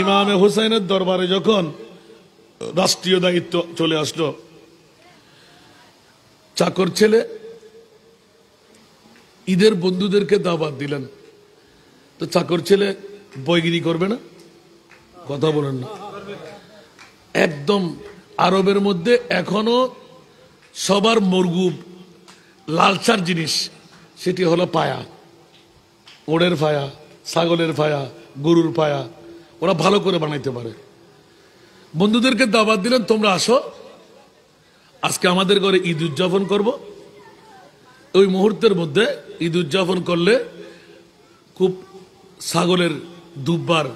ইমামে হুসাইনের দরবারে যখন রাষ্ট্রীয় দায়িত্ব চলে আসলো, চাকর ছেলে ঈদের বন্ধুদেরকে দাওয়াত দিলেন। তো চাকর ছেলে বয়গিরি করবে না? কথা বলেন না। একদম আরবের মধ্যে এখনো সবার মরগুব লালচার জিনিস, সেটি হলো পায়া। ওড়ের পায়া, ছাগলের পায়া, গরুর পায়া, ওরা ভালো করে বানাইতে পারে। বন্ধুদেরকে দাওয়াত দিলেন, তোমরা আসো, আজকে আমাদের ঘরে ঈদ উদযাপন করব। ওই মুহূর্তের মধ্যে ঈদ উদযাপন করলে খুব ছাগলের দুব্বার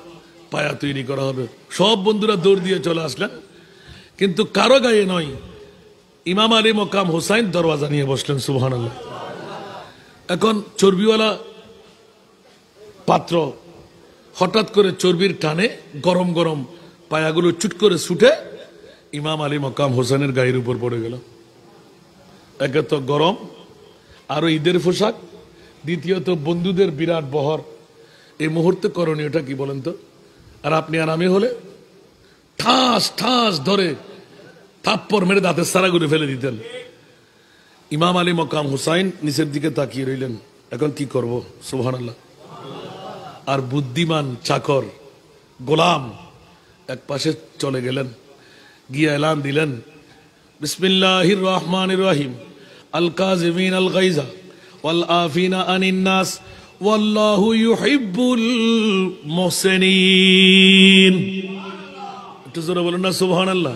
পায়া তৈরি করা হবে। সব বন্ধুরা দৌড় দিয়ে চলে আসলেন, কিন্তু কারো গায়ে নয়, ইমাম আলী মকাম হুসাইন দরওয়াজা নিয়ে বসলেন। সুবহানাল্লাহ। এখন চর্বিওয়ালা পাত্র হঠাৎ করে চর্বির টানে গরম গরম পায়াগুলো চুট করে ছুটে ইমাম আলী মকাম হোসেনের গায়ের উপর পড়ে গেল। একে তো গরম, আরো ঈদের পোশাক, দ্বিতীয়ত বন্ধুদের বিরাট বহর। এই মুহূর্তে করণীয়টা কি বলেন তো? আর আপনি আর আমি হলে ঠাস ঠাস ধরে থাপ্পড় মেরে দাঁতের সারা করে ফেলে দিতেন। ইমাম আলী মকাম হুসাইন নিচের দিকে তাকিয়ে রইলেন, এখন কি করব? সুবহানাল্লাহ। আর বুদ্ধিমান চাকর গোলাম এক পাশে চলে গেলেন, গিয়ে এলান দিলেন, বিসমিল্লাহির রহমানির রহিম, আল কাযিমিন আল গায়জা ওয়াল আফিনা আনিন নাস ওয়াল্লাহু ইউহিব্বুল মুহসিনিন। একটু জোরে বলুন না সুবহানাল্লাহ।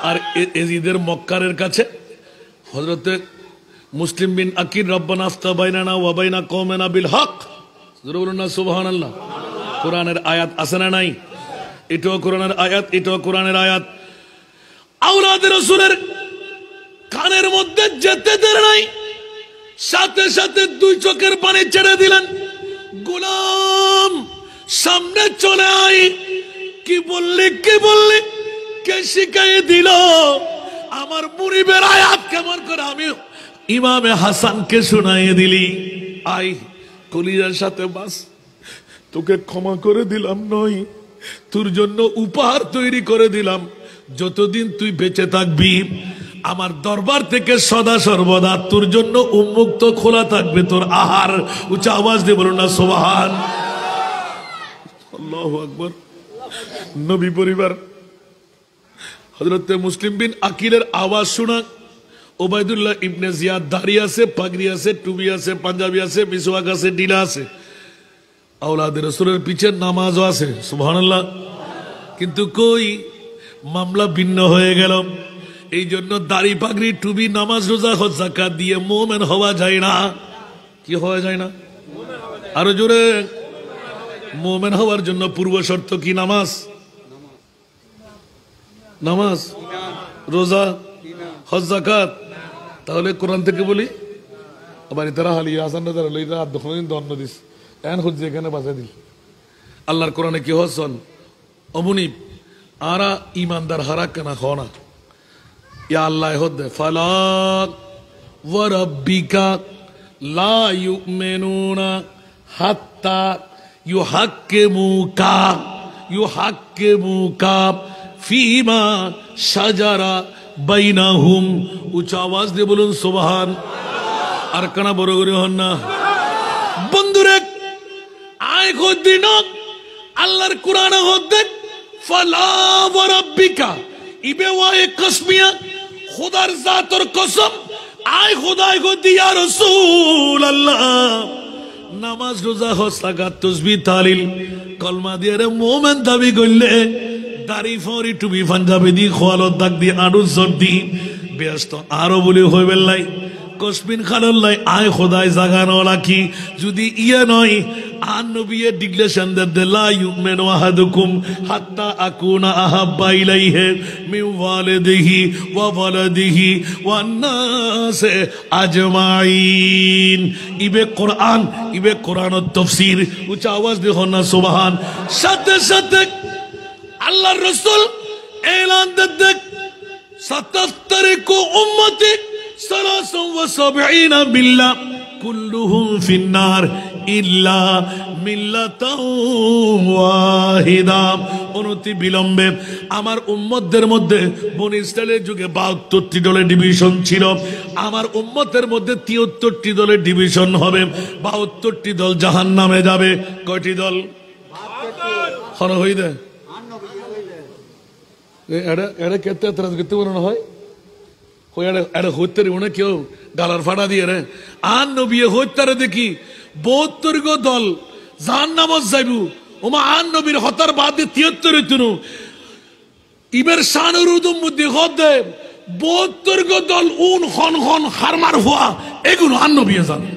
আর এজিদের মক্কারের কাছে হযরতে মুসলিম বিন আকিল, রব্বানা আফতা বাইনানা ওয়া বাইনা কওমিনা বিল হক। জোরে বলুন না সুবহানাল্লাহ। কোরআনের আয়াত আছে না নাই? এটাও কোরআনের আয়াত, এটাও কোরআনের আয়াত। আওলাদের রাসূলের কানের মধ্যে যেতে দেন নাই, সাথে সাথে দুই চোখের পানি ছেড়ে দিলেন। গোলাম সামনে চলে আয়। কি বললি কে শিখাই দিল? আমার মুরিবের আয়াত কেমন করে আমি ইমামে হাসানকে শোনাইয়ে দিলি। আই কলিজার সাথে বাস, তোকে ক্ষমা করে দিলাম নয়, তোর জন্য উপহার তৈরি করে দিলাম। যতদিন তুই বেঁচে থাকবি আমার দরবার থেকে সদা সর্বদা তোর জন্য উন্মুক্ত খোলা থাকবে তোর আহার। উচ্চ আওয়াজ দিয়ে বলুন না সুবহান আল্লাহু আকবার। নবী পরিবার হযরত মুসলিম বিন আকিলের আওয়াজ শোনা ওবায়দুল্লাহ ইবনে জিয়াদ দাড়ি আছে, পাগড়ি আছে, টুপি আছে, পাঞ্জাবি আছে, মিসওয়াক আছে, ডিলা আছে, আওলাদের রাসূলের পিছে নামাজও আছে, সুবহানাল্লাহ। কিন্তু কই মামলা ভিন্ন হয়ে গেল। এই জন্য দাড়ি পাগড়ি টুপি নামাজ রোজা হজ যাকাত দিয়ে মুমিন হওয়া যায় না। কি হওয়া যায় না? আরো জোরে। মুমিন হওয়ার জন্য পূর্ব শর্ত কি? নামাজ, নামাজ, রোজা, হজ যাকাত। তাহলে কোরআন থেকে বলি আবার তারা হালিয়া হাসান তারা লইরা দখলিন দন্ন দিস এন খুঁজছে এখানে বাঁচাই দিল। আল্লাহর কোরআনে কি হসন অমনি আরা ইমানদার হারা কেনা খনা ইয়া আল্লাহ হদ ফালাক ওয়া রাব্বিকা লা ইউমিনুনা হাত্তা ইউহাক্কিমুকা ফিমা শাজারা বাইনাহুম। উচ্চ আওয়াজ দিয়ে বলুন সুবহান। আর কানা বড় করে হন না বন্ধুরে। আয় দিন আল্লাহর কোরআন হদ্দে ফালা ওয়া রাব্বিকা ইবে ওয়ায়ে কসমিয়া খোদার জাতর কসম। আয় খোদায় গো দিয়া রাসূল আল্লাহ নামাজ রোজা হজ যাকাত তাসবিহ তাহলিল কলমা দিয়ে রে মুমিন দাবি করলে দাড়ি ফরি টুপি পাঞ্জাবি দি খোয়ালত দাগ দি আড়ু জর্দি ব্যস্ত আরো বলে হইবে লাই কসমিন খালাল্লাই আয় খোদায় জাগানো রাখি। যদি ইয়ে নয় আর নবীয়ে ডিক্লেরেশন দে লা ইউমিনু আহাদুকুম হাত্তা আকুনা আহাব্বা ইলাইহি মিন ওয়ালিদিহি ওয়া ওয়ালাদিহি ওয়ান নাস আজমাইন। ইবে কোরআন, ইবে কোরআনের তাফসীর। উচ্চ আওয়াজ দিয়ে হন না সুবহান। সাথে সাথে আল্লাহর রাসূল এলান দেন সাতাফতারিকু উম্মতি 73 বিল্লাহ কুল্লুহুম ফিন্নার ইল্লা মিল্লাতাও ওয়াহিদা। অনতি বিলম্বে আমার উম্মতদের মধ্যে বনি ইসরাইলের যুগে 72টি দলের ডিভিশন ছিল। আমার উম্মতের মধ্যে 73টি দলের ডিভিশন হবে। 72টি দল জাহান্নামে যাবে। কয়টি দল? 72 হই দে এরা কেতে এতরাজ করতে মনে হয় হইতে মনে কেউ গালার ফাড়া দিয়ে রে আর নবী হইতারে দেখি 72 গো দল জাহান্নামত যাইবু। ওমা আন নবীর হতার বাদ দিয়ে 73 তুনু ইবের শানুর উদুম বুদ্ধি হদে 72 গো দল উন খন খন হারমার হওয়া এগুলো আন নবী জানে।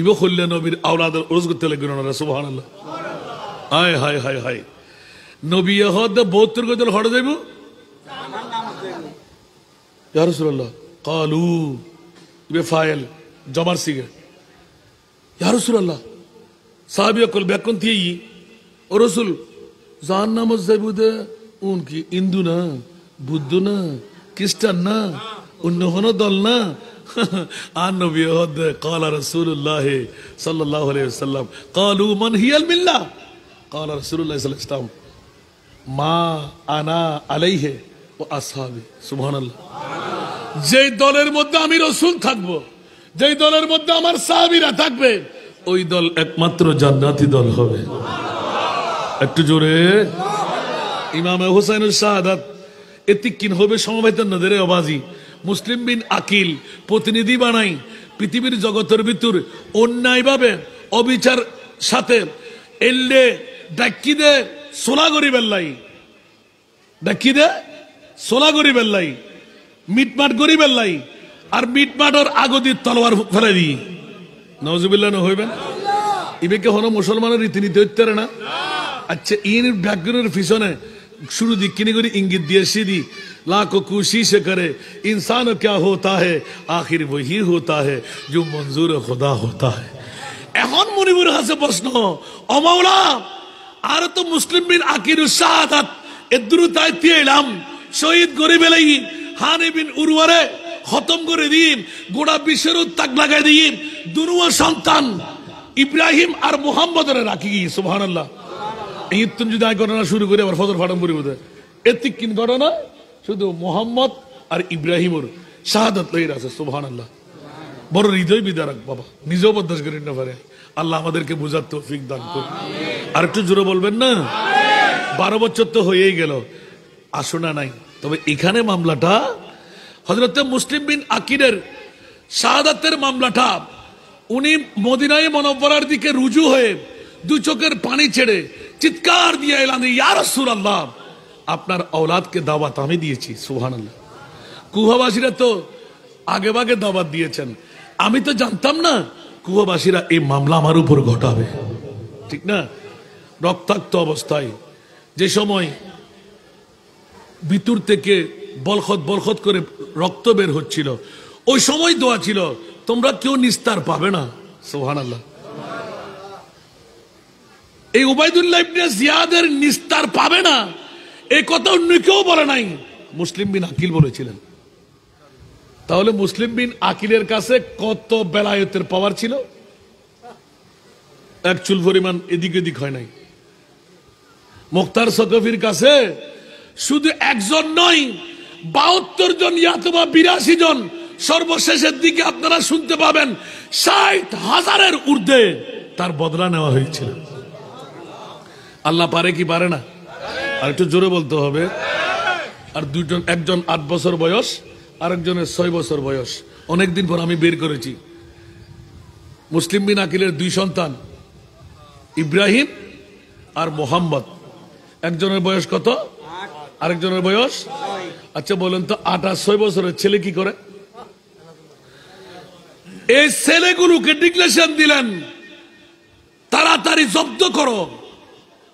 ইবে খুললে নবীর আওলাদের ওরজ করতে লাগবে না। সুবহানাল্লাহ। হায় হায় হায় হায় নবী হদে 72 গো দল হড়ে যাইবু। ইয়া রাসূলুল্লাহ ক্বালু ইবে ফাইল জমার সিগে ইয়া রাসূলুল্লাহ সাহাবিয়া কল বেকন থি ও রাসূল জাহান্নামে যাইবু দে উন কি হিন্দু না, বুদ্ধ না, খ্রিস্টান না, অন্য কোন দল না। আর নবী হদে ক্বালা রাসূলুল্লাহ সাল্লাল্লাহু আলাইহি ওয়াসাল্লাম ক্বালু মান হিয়াল মিল্লাহ ক্বালা রাসূলুল্লাহ সাল্লাল্লাহু আলাইহি ওয়াসাল্লাম মা আনা আলাইহি ওয়া আসহাবি। সুবহানাল্লাহ। যেই দলের মধ্যে আমি রাসূল থাকবো, যেই দলের মধ্যে আমার সাহাবীরা থাকবে, ওই দল একমাত্র জান্নাতি দল হবে। একটু জোরে। ইমাম হুসাইনুল শাহাদাত এতিকিন হবে সমবেত নজরে আওয়াজি মুসলিম বিন আকিল প্রতিনিধি বানাই পৃথিবীর জগতের ভিতর অন্যায়ভাবে অবিচার সাথে এল্লে ডাকি দে সোনা গরিবের লাই, ডাকি দে সোনা গরিবের লাই, মিটমাট গরিবের লাই, আর মিটমাটর আগদি তলোয়ার ফেলে দি নাউজুবিল্লাহ না হইবেন। ইবেকে হনো মুসলমানের রীতিনীতি হইতে না। अच्छा इन बैकग्राउंड फिसोने शुरू दी किने कोई इंगित दिए सीधी लाखों कोशिश करे इंसान क्या होता है आखिर वही होता है जो मंजूर खुदा होता है এখন মনিবুর কাছে প্রশ্ন ও মাওলা আর তো মুসলিম বিন আকিরুস শাহাদাত এদ্রুতায় তিলাম শহীদ করে বেলাই হানি বিন উরওয়ারে খতম করে দিন গোটা বিশ্বের তাক লাগাই দিন দুনুয়া সন্তান ইব্রাহিম আর মুহাম্মদের রাখি সুবহানাল্লাহ এই তুমি যদি আই ঘটনা শুরু করে আবার ফজর ফাটাম পরিবতে এতিক কিন ঘটনা শুধু মুহাম্মদ আর ইব্রাহিমের শাহাদাত লইরা আছে সুবহানাল্লাহ বড় হৃদয় বিদারক বাবা নিজেও বরদাস্ত করেন না পারে আল্লাহ আমাদেরকে বুঝার তৌফিক দান করুন আর একটু জোরে বলবেন না 12 বছর তো হয়েই গেল আসনা নাই তবে এখানে মামলাটা হযরত মুসলিম বিন আকিরের শাহাদাতের মামলাটা উনি মদিনায়ে মুনাওয়ারার দিকে রুজু হয়ে দুই চোখের পানি ছেড়ে চিৎকার দিয়ে এলান ইয়া রাসূলুল্লাহ আপনার औलादকে দাওয়াত আমি দিয়েছি সুবহানাল্লাহ কুহাবাসীরা তো আগে ভাগে দাওয়াত দিয়েছেন আমি তো জানতাম না কুয়াবাসীরা এই মামলা আমার উপর ঘটাবে ঠিক না রক্তাক্ত অবস্থায় যে সময় ভিতর থেকে বলখত করে রক্ত বের হচ্ছিল ওই সময় দোয়া ছিল তোমরা কেউ নিস্তার পাবে না সুবহানাল্লাহ এই উবাইদুল্লাহ ইবনে জিয়াদের নিস্তার পাবে না এই কথা অন্য কেউ বলে নাই মুসলিম বিন আকিল বলেছিলেন তাহলে মুসলিম বিন আকিলের কাছে কত বেলায়েতের পাওয়ার ছিল এক চুল পরিমাণ এদিক এদিক হয় নাই মুখতার সকফির কাছে শুধু একজন নয় 72 জন অথবা 82 জন সর্বশেষের দিকে আপনারা শুনতে পাবেন 60,000-এর ঊর্ধ্বে তার বদলা নেওয়া হয়েছিল আল্লাহ পারে কি পারে না আর একটু জোরে বলতে হবে আর দুইজন একজন 8 বছর বয়স আরেকজনের 6 বছর বয়স অনেকদিন পর আমি বের করেছি মুসলিম বিন আকিলের দুই সন্তান ইব্রাহিম আর মোহাম্মদ একজনের বয়স কত আরেকজনের বয়স আচ্ছা বলেন তো 8 আর 6 বছরের ছেলে কি করে এই ছেলেগুলোকে ডিক্লেরেশন দিলেন তাড়াতাড়ি জব্দ করো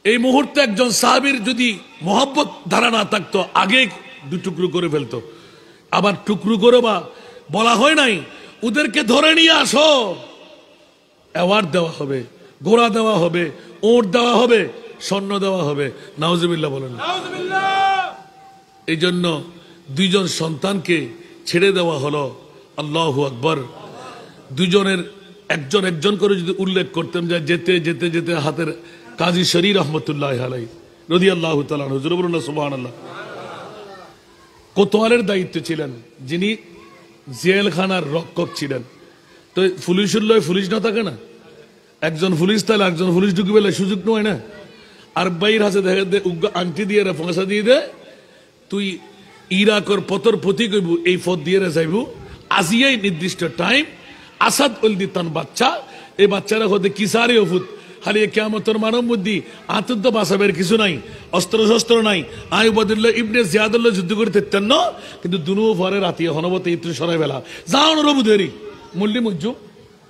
এই মুহূর্তে একজন সাহাবীর যদি মোহাব্বত ধারা না থাকতো আগে দু টুকরো করে ফেলতো আবার টুকরো করে বা বলা হয় নাই ওদেরকে ধরে নিয়ে আসো অ্যাওয়ার্ড দেওয়া হবে ঘোড়া দেওয়া হবে ওট দেওয়া হবে স্বর্ণ দেওয়া হবে নাউজুবিল্লাহ বলেন এই জন্য দুইজন সন্তানকে ছেড়ে দেওয়া হলো আল্লাহু আকবার দুজনের একজন একজন করে যদি উল্লেখ করতেন যে যেতে যেতে যেতে হাতের কাজী শরীর রহমতুল্লাহ আলাইহি রাদিয়াল্লাহু তাআলা হুজুর বলুন সুবহানাল্লাহ কোতোয়ালের দায়িত্ব ছিলেন যিনি জেলখানার রক্ষক ছিলেন তো পুলিশের লয় পুলিশ না থাকে না একজন পুলিশ তাহলে একজন পুলিশ ঢুকে পেলে সুযোগ নয় না আর বাইর হাতে দেখে দে আংটি দিয়ে পয়সা দিয়ে দে তুই ইরাকর পতর প্রতীক হইব এই পথ দিয়ে যাইব আজিয়াই নির্দিষ্ট টাইম আসাদ উলদি তান বাচ্চা এই বাচ্চারা হতে কিসারে ওফুত হারিয়ে কিয়ামতের মানব বুদ্ধি আতন্ত বাসাবের কিছু নাই অস্ত্র শস্ত্র নাই আইবুদুল্লাহ ইবনে জিয়াদুল্লাহ যুদ্ধ করতে তেন কিন্তু দুনো পরে রাতে হনবতে ইত্র সরাই বেলা যাও রবু দেরি মুল্লি মুজ্জু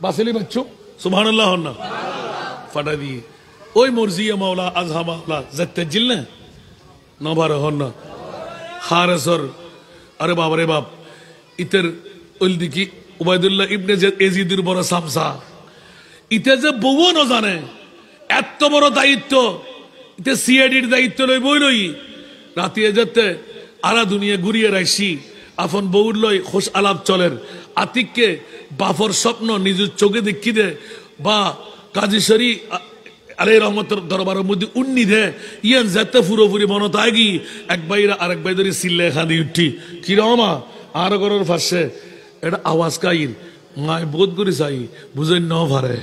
বাসেলি বাচ্চু সুবহানাল্লাহ না ফাটা দিয়ে ওই মর্জিয়া মাওলা আজহা মাওলা যেতে জিল না নবার হন না হারেসর আরে বাবা রে বাপ ইতের উলদিকি উবাইদুল্লাহ ইবনে এজিদুর বড় সামসা ইতে যে বউও ন জানে এত বড় দায়িত্ব ইতে সিআইডির দায়িত্ব লই বই লই রাতে যেতে আরা দুনিয়া ঘুরিয়ে রাখছি আপন বউর লই খোশ আলাপ চলের আতিককে বাফর স্বপ্ন নিজের চোখে দেখি দে বা কাজী শরী আলাই রহমতের দরবারের মধ্যে উন্নি দে ইয়ান যেতে পুরোপুরি মনত আগি এক বাইরা আরেক বাই ধরে সিল্লে খানি উঠি কি রমা আর ঘরের ফাঁসে এটা আওয়াজ কাইন মায় বোধ করে চাই বুঝে ন ভারে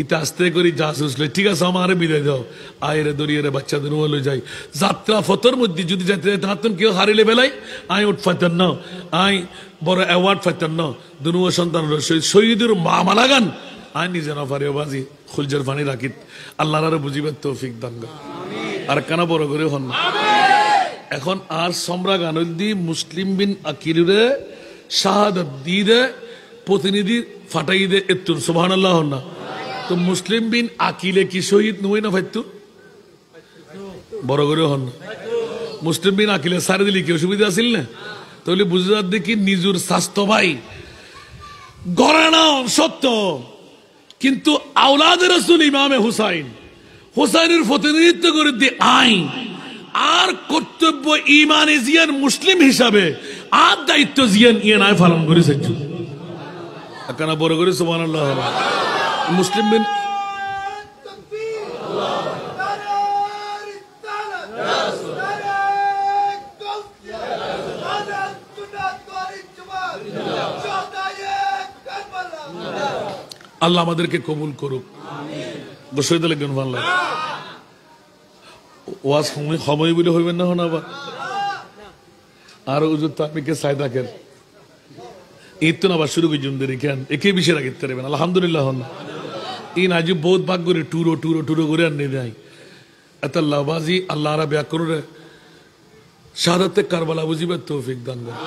ইতে আস্তে করি যা সুসলে ঠিক আছে আমার বিদায় দাও আয়রে দরিয়ে বাচ্চাদের লই যাই যাত্রা ফতর মধ্যে যদি যাইতে হাতন কেউ হারিলে বেলাই আয় উঠ ফাইতেন না আয় বড় অ্যাওয়ার্ড ফাইতেন না দুনুয় সন্তান শহীদের মা মালাগান আয় নিজে না পারে বাজি খুলজার পানি রাখিত আল্লাহর বুঝিবার তৌফিক দান আর কানা বড় করে হন না এখন আর সম্রা গানদি মুসলিম বিন আকিলুরে শাহাদাত দিয়ে দে প্রতিনিধি ফাটাই দে এত্তুর সুবহানাল্লাহ না তো মুসলিম বিন আকিলে কি শহীদ নই না ভাইতু বড় করে হন মুসলিম বিন আকিলে সারে দিলে কি অসুবিধা আছিল না তাহলে বুঝে যার দেখি নিজের স্বাস্থ্য ভাই গড়ানো সত্য কিন্তু আওলাদের রাসূল ইমামে হুসাইন হুসাইনের প্রতিনিধিত্ব করে দিয়ে আইন আর কর্তব্য ইমানে জিয়ান মুসলিম হিসাবে আর দায়িত্ব জিয়ান ইয়ে নাই পালন করেছে কেন বড় করে সুবহানাল্লাহ মুসলিম বিন আল্লাহ আমাদেরকে কবুল করুক বসে দিলে কেন ভালো ওয়াজ সময় বলে হইবেন না হন আবার আর উজুর তামিকে সাইদাকের ঈদ তো আবার শুরু করছেন কেন একে বিষয় রাখতে পারবেন আলহামদুলিল্লাহ হন ইন আজ বহুত ভাগ করে টুরো করে আর নেই এত লাবাজি আল্লাহ রা ব্যাক করে শাহাদাতে কারবালা বুঝিবে তৌফিক দান করে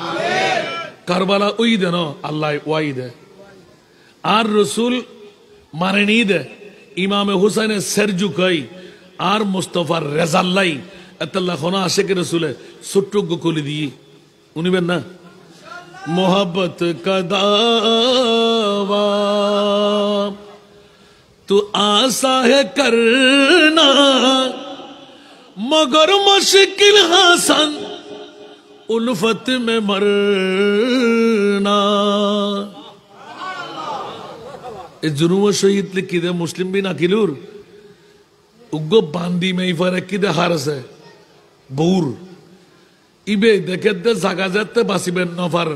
কারবালা ওই দেন আল্লাহ ওয়াই দেয় আর রসুল মানে নি দে ইমামে হুসাইনের সের ঝুকাই আর মুস্তফার রেজাল্লাই এতাল্লাহ খোনা আশেকে রসুলে ছোট্ট কলি দিয়ে উনিবেন না মোহাব্বত কা দাওয়া তু আশা হে করনা মগর মুশকিল হাসান উলফত মে মরনা জুনুম শহীদ লিখি দে মুসলিম বিন আকিলুর উগ্গ বান্দি মেইফার কি দে হারছে বৌর ইবে দেখে দে জাগা যেতে বাঁচিবেন নফার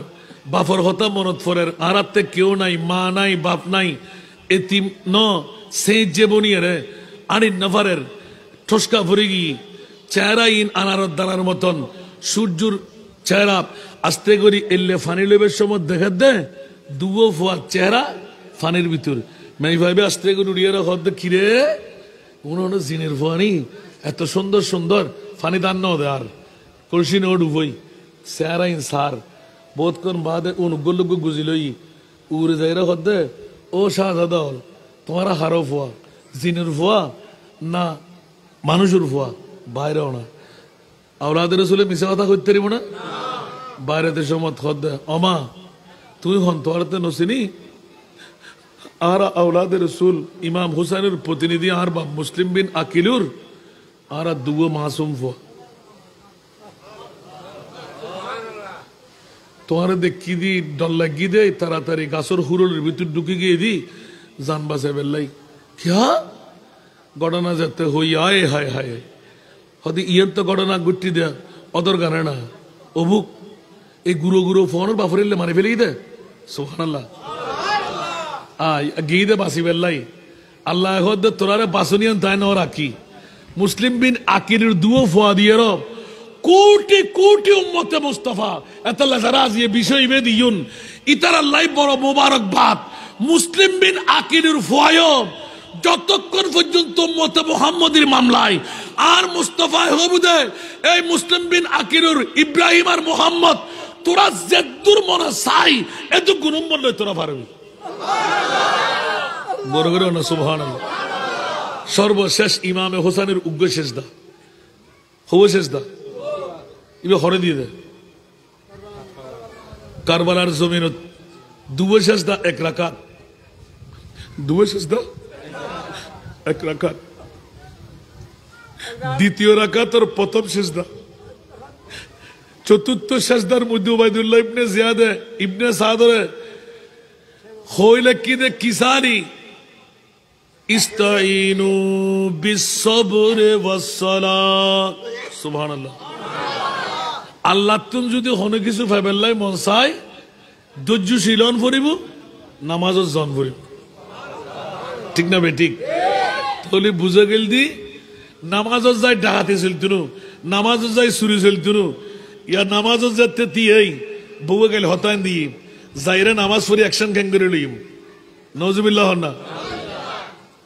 বাফর হতা মনত ফরের আরাতে কেউ নাই মা নাই বাপ নাই এতিম ন সে যে বনিয়ে রে আনি নফারের ঠসকা ভরে গিয়ে চেহারা ইন আনারত দালার মতন সূর্যর চেহারা আস্তে করি এলে ফানি লেবের সময় দেখা দে দুবো ফোয়া চেহারা ফানির ভিতর মেই ভাইবে আস্তে করে উড়িয়ে রাখ কিরে উনো জিনের ফানি এত সুন্দর সুন্দর ফানি দান ন দে আর কলসি নো ডুবই স্যারাইন সার বোধ কোন বাদে উন গুল্লুগু গুজিলই উড়ে যাইরা হদ্দে ও শাহজাদা হল তোমারা হারো ফুয়া জিনের ফুয়া না মানুষের ফুয়া বাইরেও না আওলাদের রাসূলের মিছা কথা কইতে পারিব না বাইরেতে সমত হদ্দে অমা তুই হন তোরতে নসিনি আর আওলাদের রসুল ইমাম হুসাইনের প্রতিনিধি আর বা মুসলিম বিন আকিলুর আর দুগো মাসুম ফুয়া তোমার দেখি দি ডল লাগি দে তাড়াতাড়ি গাছর হুরলের ভিতর ঢুকে গিয়ে দি জান বাঁচে বেল্লাই কিয়া ঘটনা যেতে হই আয় হায় হায় হদি ইয়ের তো ঘটনা গুটি দেয়া অদর গানে না অবুক এই গুরু গুরু ফোনের বাফরিলে মারি ফেলেই দে সুবহানাল্লাহ গিয়ে দে বাসি বেল্লাই আল্লাহ হদ তোরারে বাসনিয়ান তাই ন রাখি মুসলিম বিন আকিরের দুও ফোয়া দিয়ে রব কোটি কোটি উম্মতে মুস্তাফা এতাল্লাহ জারাজ এই বিষয় বেদিয়ুন ইতার আল্লাহ বড় মোবারকবাদ মুসলিম বিন আকিরের ফোয়ায় যতক্ষণ পর্যন্ত উম্মতে মুহাম্মদের মামলায় আর মুস্তাফা হবুদে এই মুসলিম বিন আকিরের ইব্রাহিম আর মুহাম্মদ তোরা যেদুর মনে চাই এত গুণম বললে তোরা পারবি বড় করে না সুবহানাল্লাহ সর্বশেষ ইমামে হোসেনের উগ্র শেষদা হবো শেষদা ইবে হরে দিয়ে দে কারবালার জমিন দুবো শেষদা এক রাকাত দুবো শেষদা এক রাকাত দ্বিতীয় রাকাত আর প্রথম শেষদা চতুর্থ শেষদার মধ্যে উবাইদুল্লাহ ইবনে জিয়াদ ইবনে সাদরে হইলে কি দে কিসারি ইস্তাইনু বিসসবরে ওয়াসসালাত সুবহানাল্লাহ আল্লাহ তুমি যদি হনে কিছু ফাইবেল্লাই মন চাই ধৈর্যশীলন ফরিব নামাজত জন ফরিব ঠিক না বে ঠিক তাহলে বুঝে গেল দি নামাজত যাই ডাকাতি চলতুন নামাজত যাই চুরি চলতুন ইয়া নামাজত যাতে তিয়াই বউ গেল হতান দিয়ে যাইরে নামাজ পড়ি অ্যাকশন ক্যাং করে লইম নজুবিল্লাহ হন না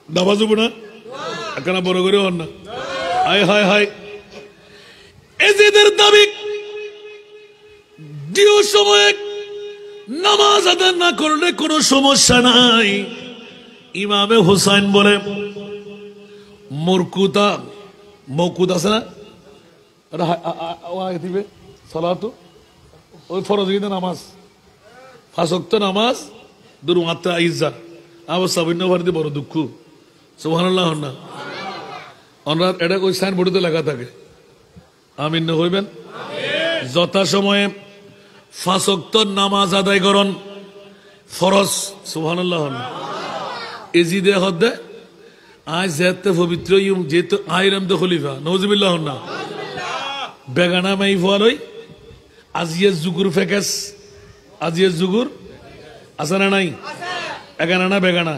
নামাজ হবো না একখানা বড় করে হন না হায় হায় হায় এদের দাবি দিও সময় নামাজ আদায় না করলে কোনো সমস্যা নাই ইমামে হুসাইন বলে মরকুতা মকুত আছে না এটা আগে দিবে সালাতু ওই ফরজ কিন্তু নামাজ 5 ওয়াক্ত নামাজ দুরু মাত্রা ইজ্জা আবার সাবিন্ন ভারতে বড় দুঃখ সুবহানাল্লাহ না আমরা এটা ওই সাইনবোর্ডে লেখা থাকে আমিন না হইবেন যথা সময়ে 5 ওয়াক্ত নামাজ আদায় করুন ফরজ সুবহানাল্লাহ না এজিদে হদে আজ যেতে পবিত্র ইউম যেহেতু আইরাম তো খলিফা নওজুবিল্লাহ না বেগানা মাই ফুয়ালই আজিয়ে জুগুর ফেকেস আজিয়ে জুগুর আছে না নাই এগানা না বেগানা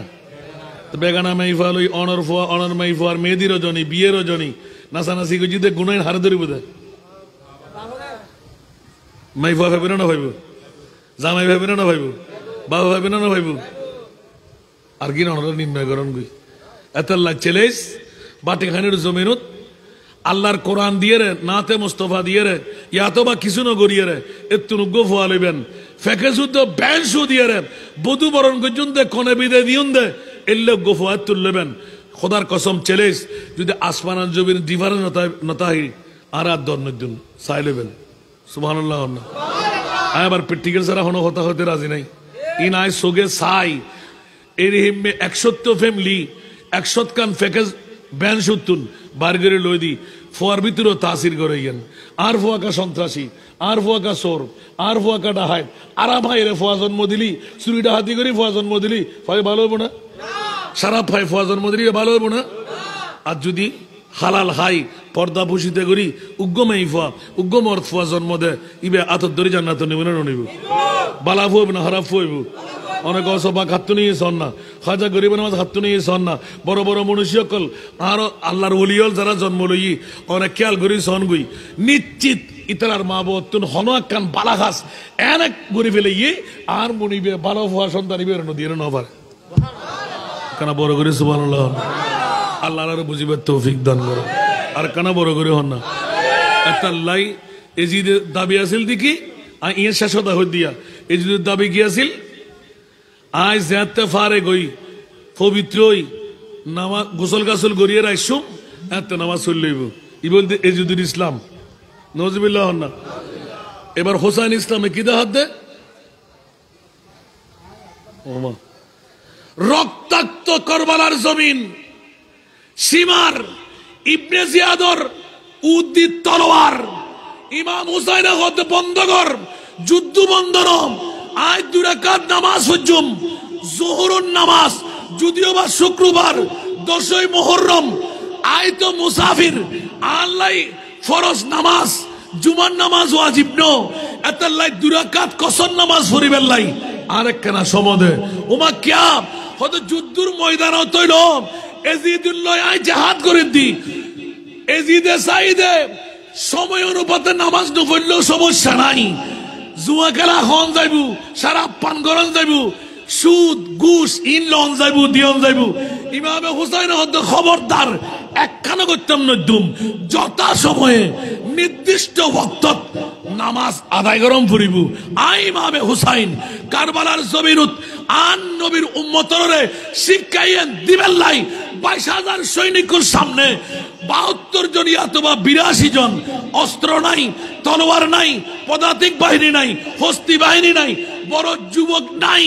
তো বেগানা মাই ফুয়ালই অনর ফুয়া অনর মাই ফুয়ার মেহেদি রজনী বিয়ে রজনী নাচানাচি গজিতে গুনাইন হারে ধরিব দে মাই ফুয়া ভাবিব না ভাইব জামাই ভাবিব না ভাইব বাবা ভাবিব না ভাইব আর কি অনর নির্ণয় করন গই এতাল্লাহ ছেলেস বাটিখানের জমিনত আল্লাহর কোরআন দিয়ে রে নাতে মুস্তফা দিয়ে রে ইয়াতো বা কিছু নগরিয়ে রে একটু নুগ্গ ফোয়া লইবেন ফেকে শুদ্ধ ব্যান শু দিয়ে রে বধু বরণ গজুন দে কনে বিদে দিউন দে এল্লে গোফোয়া তুললেবেন খোদার কসম ছেলেস যদি আসমান জমিন ডিফারেন্স নতাহি আর দর নদুন চাই লইবেন সুবহানাল্লাহ আবার প্র্যাকটিক্যাল ছাড়া হনো হতা হতে রাজি নাই ইন আই সোগে সাই এর হিমে 100 ফ্যামিলি 100 কান ফেকেজ ব্যান শুতুন বার্গেরে লই দি ফোয়ার ভিতরেও তাসির করে গেন আর ফোয়াকা সন্ত্রাসী আর ফোয়াকা চোর আর ফোয়াকা ডাহাই আর ভাইরে ফোয়া জন্ম দিলি চুরিটা হাতি করে ফোয়া জন্ম দিলি ফলে ভালো হবো না সারা ভাই ফোয়া জন্ম দিলি ভালো হবো না আর যদি হালাল হাই পর্দা ভূষিতে করি উগ্গমাই ফোয়া উগ্গম অর্থ ফোয়া জন্ম দে ইবে আতর ধরে জান্নাত নিব না নিব বালা ফুয়াব না হারাপ ফুয়াইব অনেক অসভা খাত্তু নিয়ে সন না খাজা গরিব নামাজ খাত্তু নিয়ে সন না বড় বড় মনুষ্য কল আর আল্লাহর ওলিয়ল যারা জন্ম লই অনেক খেয়াল করি সন গুই নিশ্চিত ইতার মা বতুন হন একখান বালা খাস এনে গড়ি ফেলে ইয়ে আর মনিবে বালা ফুয়া সন্তান ইবে নদীর নবার কেন বড় করে সুবহানাল্লাহ আল্লাহর আর বুঝিবে তৌফিক দান করো আর কেন বড় করে হন না এতাল্লাই এজিদে দাবি আছিল দেখি আর ইয়ে শেষতা হই দিয়া এজিদের দাবি কি আছিল আজ যেতে ফারে গই পবিত্রই নামাজ গোসল গাছল গড়িয়ে রাখছুম এত নামাজ চল লইব ই বলতে এজুদুল ইসলাম নজবিল্লাহ না এবার হোসাইন ইসলামে কি হাত দে রক্তাক্ত করবালার জমিন সীমার ইবনে জিয়াদর উদ্দিত তলোয়ার ইমাম হুসাইনের হতে বন্ধ কর যুদ্ধ বন্ধনম আজ 2 রাকাত নামাজ হজ্জুম যোহরের নামাজ যদিও বা শুক্রবার 10ই মুহররম আই তো মুসাফির আল্লাহ ফরজ নামাজ জুমার নামাজ ওয়াজিব ন এতাল্লাই 2 রাকাত কসর নামাজ পড়িবেন লাই আরেকখানা সমদে ওমা কিয়া হত যুদ্ধর ময়দান তৈল এজিদুল্লাহ আই জিহাদ করে দি এজিদে সাইদে সময় অনুপাতে নামাজ ন পড়লেও সমস্যা নাই জুয়া খেলা হন যাইবু সারা পান গরন যাইবু সুদ ঘুষ ইন লন যাইবু দিয়ন যাইবু ইমামে হুসাইন হদ খবরদার একখানা করতাম নদুম যথা সময়ে নির্দিষ্ট ওয়াক্তত নামাজ আদায় গরম ফুরিবু আই ইমামে হুসাইন কারবালার জমিনত আন নবীর উম্মতরে শিক্ষাইয়েন দিবেন লাই 22,000 সৈনিকের সামনে 72 জন অথবা 82 জন অস্ত্র নাই তলোয়ার নাই পদাতিক বাহিনী নাই হস্তি বাহিনী নাই বড় যুবক নাই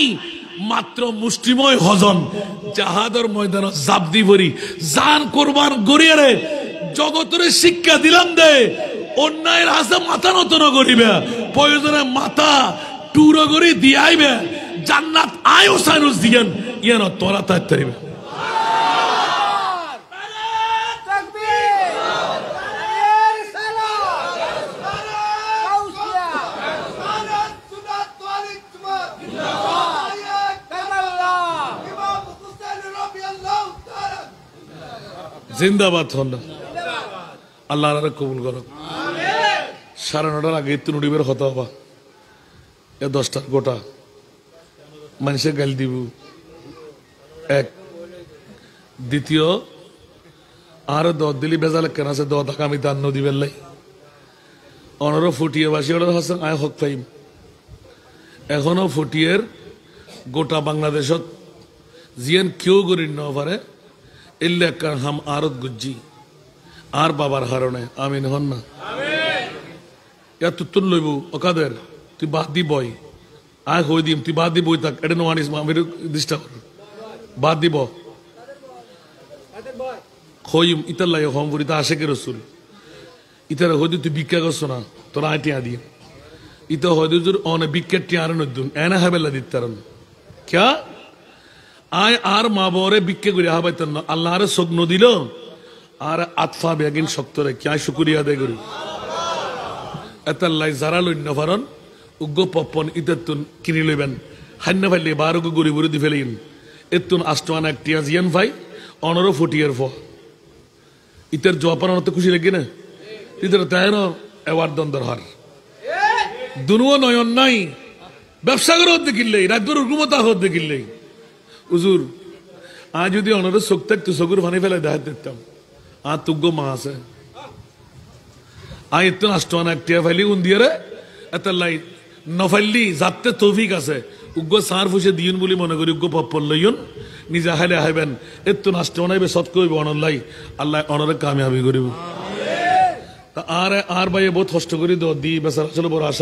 মাত্র মুষ্টিময় হজন জাহাদের ময়দান জাবদি ভরি জান কোরবান গড়িয়ে রে জগতরে শিক্ষা দিলাম দে অন্যায়ের হাসে মাথা নতন করিবে প্রয়োজনে মাথা টুরো করি দিয়াইবে জান্নাত আয় হোসাইনুস দিয়েন ইয়ান তোরা তাইতারিবে জিন্দাবাদ হন আল্লাহ কবুল করো 9:30 আগে তুই নুডিবের হতা হবা এ 10টা গোটা মানুষের গাল দিব এক দ্বিতীয় আর দিলি বেজাল কেন আছে আগামী দান নদী বেল্লাই অনর ফুটিয়ে বাসী হাসান আয় হক পাইম এখনো ফুটিয়ের গোটা বাংলাদেশত জিয়ান কেউ করি ন পারে এলে হাম আরত গুজ্জি আর বাবার হারণে আমিন হন না ইয়া তুত্তুন লইব অকাদের তুই বাদ দি বই আয় হই দিম তুই বাদ দি বই থাক এটা নোয়ানিস মামির ডিস্টার্ব বাদ দিব হইম ইতার লাই হম করি তা আশেকে রসুল ইতারা হয়তো তুই ভিক্ষা করছো না তোরা আয় টিয়া দিয়ে ইতা হয়তো তোর অনে ভিক্ষার টিয়া আর নতুন এনা হাবেলা দিতারন ক্যা আয় আর মা বরে ভিক্ষা করে হাবাইতেন না আল্লাহ আরে শোক নদিল আর আতফা বেগিন শক্ত রে ক্যা শুকুরিয়া আদায় করি এতাল্লাই যারা লইন্য ফারন উগ্র পপন ইতাতুন কিনি লইবেন হান্য ফাইলে বারোকে গড়ি বুড়ি দি ফেলেন এতুন আষ্টমান এক টিয়া জিয়ান ভাই অনরো ফুটিয়ার ফ ইতার জপান অনত খুশি লাগে না ইতার তাইন অ্যাওয়ার্ড দ্বন্দ্বর হার দুনুও নয়ন নাই ব্যবসা করে হতে কিনলেই রাজ্যের হুকুমতা হতে কিনলেই হুজুর আজ যদি অনর চোখ থাকতো চকুর ফানি ফেলে দেখা দেখতাম আর তুগ্য মা আছে আয় এত আষ্টমান এক টিয়া ফাইলি উন্দিয়ারে এত লাই নফাইলি যাতে তৌফিক আছে উগ্র সার ফুসে দিন বলে মনে করি উগ্র পপ্পল লইন নিজে হাইলে হাইবেন এত নষ্ট অনাইবে সৎ করবে অনল্লাই আল্লাহ অনরে কামিয়াবি করিব আর ভাই বহুত কষ্ট করি দি বেচার আসলে বড় আশা